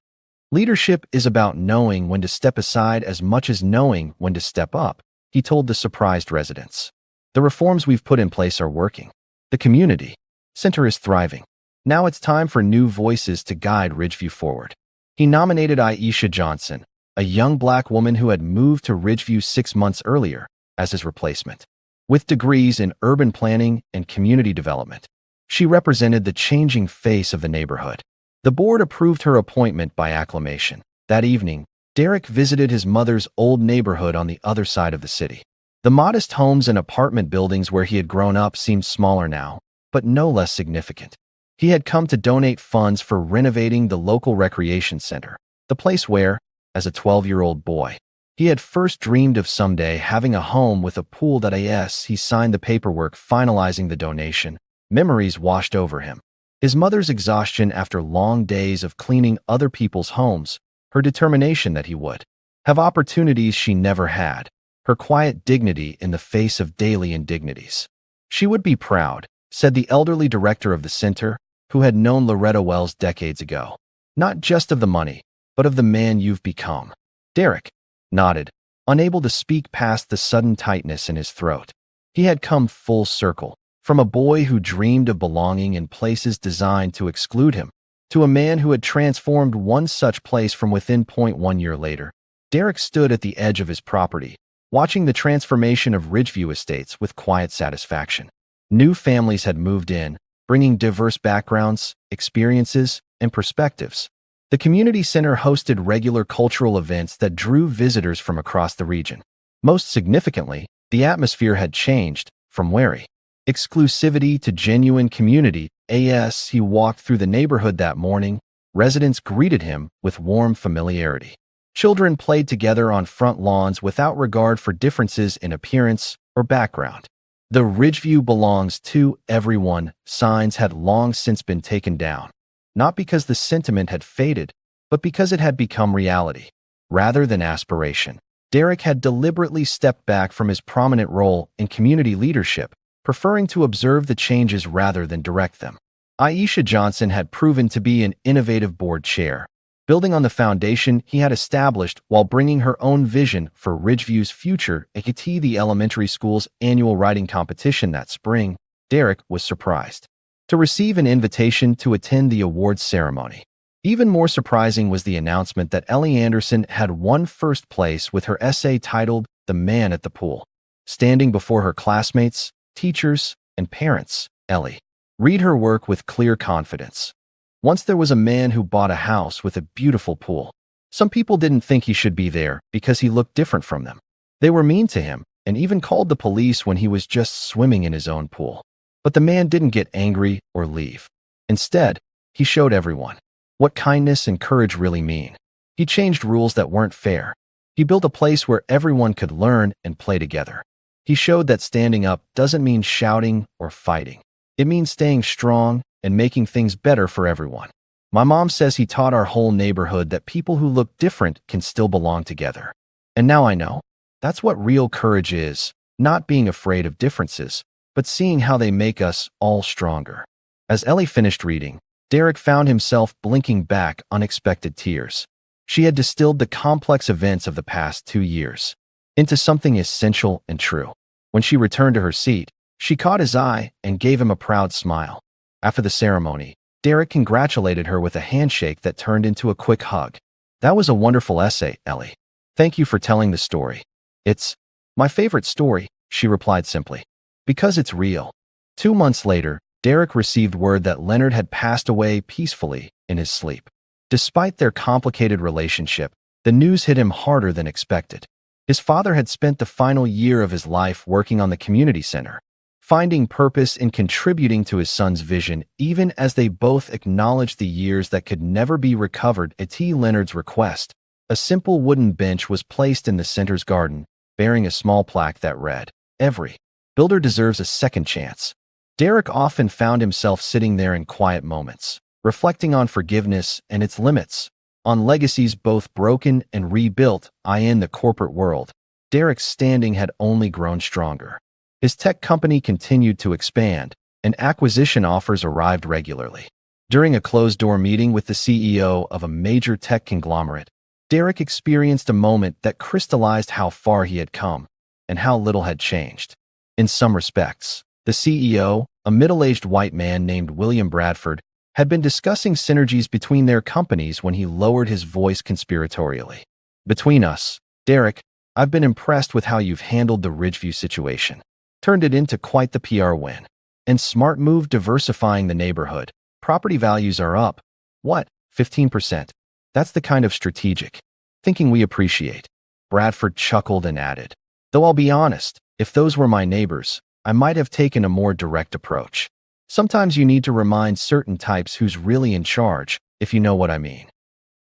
"Leadership is about knowing when to step aside as much as knowing when to step up," he told the surprised residents. "The reforms we've put in place are working. The community center is thriving. Now it's time for new voices to guide Ridgeview forward." He nominated Aisha Johnson, a young Black woman who had moved to Ridgeview 6 months earlier, as his replacement. With degrees in urban planning and community development, she represented the changing face of the neighborhood. The board approved her appointment by acclamation. That evening, Derek visited his mother's old neighborhood on the other side of the city. The modest homes and apartment buildings where he had grown up seemed smaller now, but no less significant. He had come to donate funds for renovating the local recreation center, the place where, as a 12-year-old boy, he had first dreamed of someday having a home with a pool. As he signed the paperwork finalizing the donation, memories washed over him. His mother's exhaustion after long days of cleaning other people's homes, her determination that he would have opportunities she never had, her quiet dignity in the face of daily indignities. "She would be proud," said the elderly director of the center, who had known Loretta Wells decades ago. "Not just of the money, but of the man you've become." Derek nodded, unable to speak past the sudden tightness in his throat. He had come full circle, from a boy who dreamed of belonging in places designed to exclude him, to a man who had transformed one such place from within. 1 year later, Derek stood at the edge of his property, watching the transformation of Ridgeview Estates with quiet satisfaction. New families had moved in, bringing diverse backgrounds, experiences, and perspectives. The community center hosted regular cultural events that drew visitors from across the region. Most significantly, the atmosphere had changed from wary exclusivity to genuine community. As he walked through the neighborhood that morning, residents greeted him with warm familiarity. Children played together on front lawns without regard for differences in appearance or background. The Ridgeview belongs to everyone signs had long since been taken down, not because the sentiment had faded, but because it had become reality, rather than aspiration. Derek had deliberately stepped back from his prominent role in community leadership, preferring to observe the changes rather than direct them. Aisha Johnson had proven to be an innovative board chair, building on the foundation he had established while bringing her own vision for Ridgeview's future. At the elementary school's annual writing competition that spring, Derek was surprised to receive an invitation to attend the awards ceremony. Even more surprising was the announcement that Ellie Anderson had won first place with her essay titled "The Man at the Pool." Standing before her classmates, teachers, and parents, Ellie read her work with clear confidence. Once there was a man who bought a house with a beautiful pool. Some people didn't think he should be there because he looked different from them. They were mean to him and even called the police when he was just swimming in his own pool. But the man didn't get angry or leave. Instead, he showed everyone what kindness and courage really mean. He changed rules that weren't fair. He built a place where everyone could learn and play together. He showed that standing up doesn't mean shouting or fighting. It means staying strong and making things better for everyone. My mom says he taught our whole neighborhood that people who look different can still belong together. And now I know. That's what real courage is, not being afraid of differences, but seeing how they make us all stronger. As Ellie finished reading, Derek found himself blinking back unexpected tears. She had distilled the complex events of the past 2 years into something essential and true. When she returned to her seat, she caught his eye and gave him a proud smile. After the ceremony, Derek congratulated her with a handshake that turned into a quick hug. "That was a wonderful essay, Ellie. Thank you for telling the story." "It's my favorite story," she replied simply. "Because it's real." 2 months later, Derek received word that Leonard had passed away peacefully in his sleep. Despite their complicated relationship, the news hit him harder than expected. His father had spent the final year of his life working on the community center, finding purpose in contributing to his son's vision, even as they both acknowledged the years that could never be recovered. At Leonard's request, a simple wooden bench was placed in the center's garden, bearing a small plaque that read, "Every builder deserves a second chance." Derek often found himself sitting there in quiet moments, reflecting on forgiveness and its limits, on legacies both broken and rebuilt. In the corporate world, Derek's standing had only grown stronger. His tech company continued to expand, and acquisition offers arrived regularly. During a closed-door meeting with the CEO of a major tech conglomerate, Derek experienced a moment that crystallized how far he had come and how little had changed. In some respects, the CEO, a middle-aged white man named William Bradford, had been discussing synergies between their companies when he lowered his voice conspiratorially. "Between us, Derek, I've been impressed with how you've handled the Ridgeview situation. Turned it into quite the PR win. And smart move diversifying the neighborhood. Property values are up. What, 15%? That's the kind of strategic thinking we appreciate." Bradford chuckled and added, "Though I'll be honest, if those were my neighbors, I might have taken a more direct approach. Sometimes you need to remind certain types who's really in charge, if you know what I mean."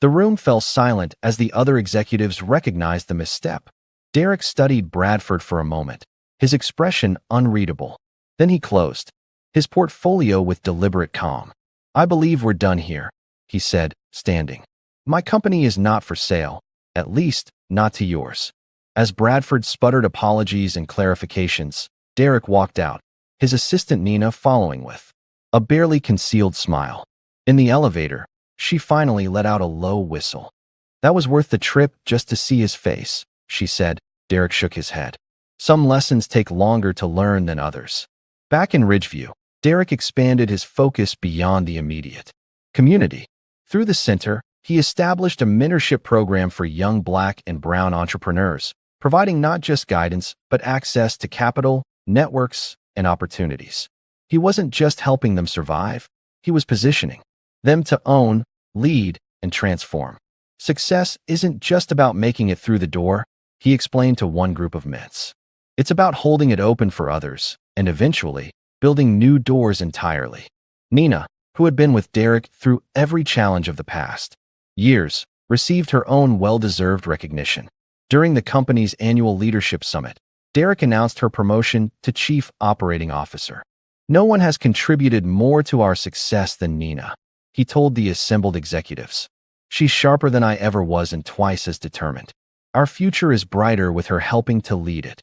The room fell silent as the other executives recognized the misstep. Derek studied Bradford for a moment, his expression unreadable. Then he closed his portfolio with deliberate calm. "I believe we're done here," he said, standing. "My company is not for sale, at least not to yours." As Bradford sputtered apologies and clarifications, Derek walked out, his assistant Nina following with a barely concealed smile. In the elevator, she finally let out a low whistle. "That was worth the trip just to see his face," she said. Derek shook his head. Some lessons take longer to learn than others. Back in Ridgeview, Derek expanded his focus beyond the immediate community. Through the center, he established a mentorship program for young Black and Brown entrepreneurs, providing not just guidance, but access to capital, networks, and opportunities. He wasn't just helping them survive, he was positioning them to own, lead, and transform. Success isn't just about making it through the door, he explained to one group of mates. It's about holding it open for others, and eventually, building new doors entirely. Nina, who had been with Derek through every challenge of the past years, received her own well-deserved recognition. During the company's annual leadership summit, Derek announced her promotion to Chief Operating Officer. "No one has contributed more to our success than Nina," he told the assembled executives. "She's sharper than I ever was and twice as determined. Our future is brighter with her helping to lead it."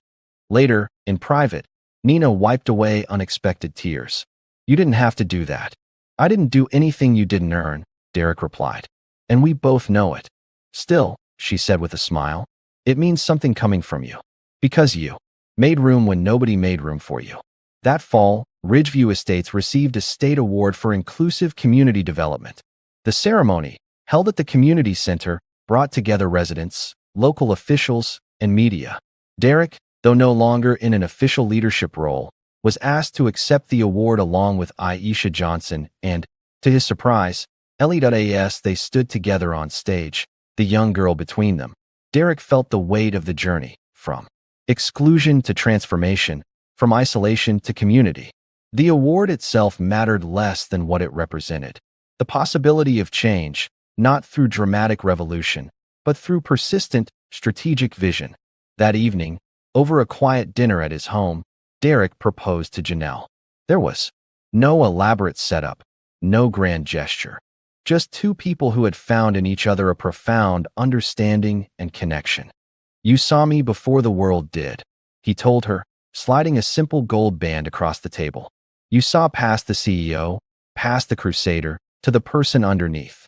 Later, in private, Nina wiped away unexpected tears. "You didn't have to do that." "I didn't do anything you didn't earn," Derek replied. "And we both know it." "Still," she said with a smile, "it means something coming from you. Because you made room when nobody made room for you." That fall, Ridgeview Estates received a state award for inclusive community development. The ceremony, held at the community center, brought together residents, local officials, and media. Derek, though no longer in an official leadership role, was asked to accept the award along with Aisha Johnson and, to his surprise, Ellie.as they stood together on stage, the young girl between them. Derek felt the weight of the journey, from exclusion to transformation, from isolation to community. The award itself mattered less than what it represented. The possibility of change, not through dramatic revolution, but through persistent, strategic vision. That evening, over a quiet dinner at his home, Derek proposed to Janelle. There was no elaborate setup, no grand gesture. Just two people who had found in each other a profound understanding and connection. "You saw me before the world did," he told her, sliding a simple gold band across the table. "You saw past the CEO, past the crusader, to the person underneath."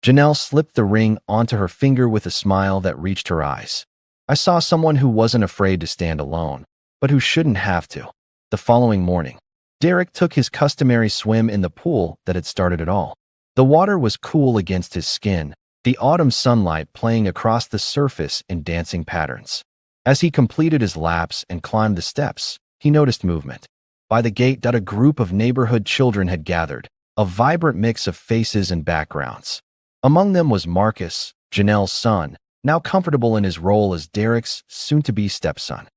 Janelle slipped the ring onto her finger with a smile that reached her eyes. "I saw someone who wasn't afraid to stand alone, but who shouldn't have to." The following morning, Derek took his customary swim in the pool that had started it all. The water was cool against his skin, the autumn sunlight playing across the surface in dancing patterns. As he completed his laps and climbed the steps, he noticed movement. By the gate, a group of neighborhood children had gathered, a vibrant mix of faces and backgrounds. Among them was Marcus, Janelle's son, now comfortable in his role as Derek's soon-to-be stepson.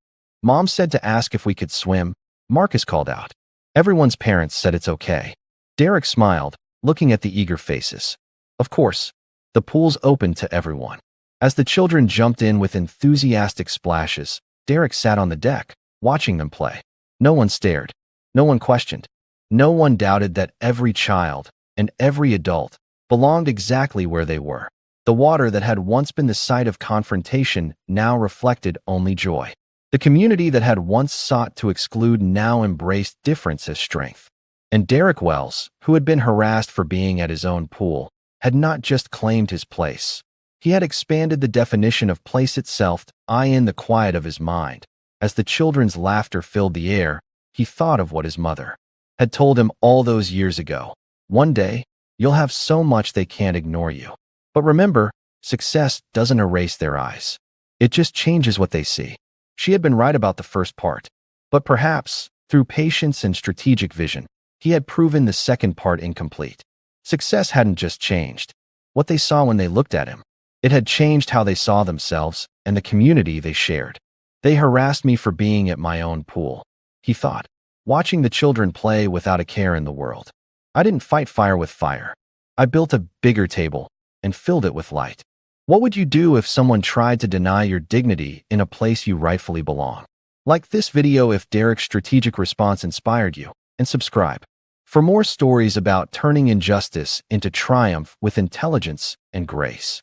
"Mom said to ask if we could swim," Marcus called out. Everyone's parents said it's okay. Derek smiled, looking at the eager faces. Of course, the pool's open to everyone. As the children jumped in with enthusiastic splashes, Derek sat on the deck, watching them play. No one stared. No one questioned. No one doubted that every child, and every adult, belonged exactly where they were. The water that had once been the site of confrontation now reflected only joy. The community that had once sought to exclude now embraced difference as strength. And Derek Wells, who had been harassed for being at his own pool, had not just claimed his place. He had expanded the definition of place itself, in the quiet of his mind. As the children's laughter filled the air, he thought of what his mother had told him all those years ago. "One day, you'll have so much they can't ignore you. But remember, success doesn't erase their eyes. It just changes what they see." She had been right about the first part. But perhaps, through patience and strategic vision, he had proven the second part incomplete. Success hadn't just changed what they saw when they looked at him. It had changed how they saw themselves and the community they shared. "They harassed me for being at my own pool," he thought, watching the children play without a care in the world. "I didn't fight fire with fire. I built a bigger table and filled it with light." What would you do if someone tried to deny your dignity in a place you rightfully belong? Like this video if Derek's strategic response inspired you, and subscribe for more stories about turning injustice into triumph with intelligence and grace.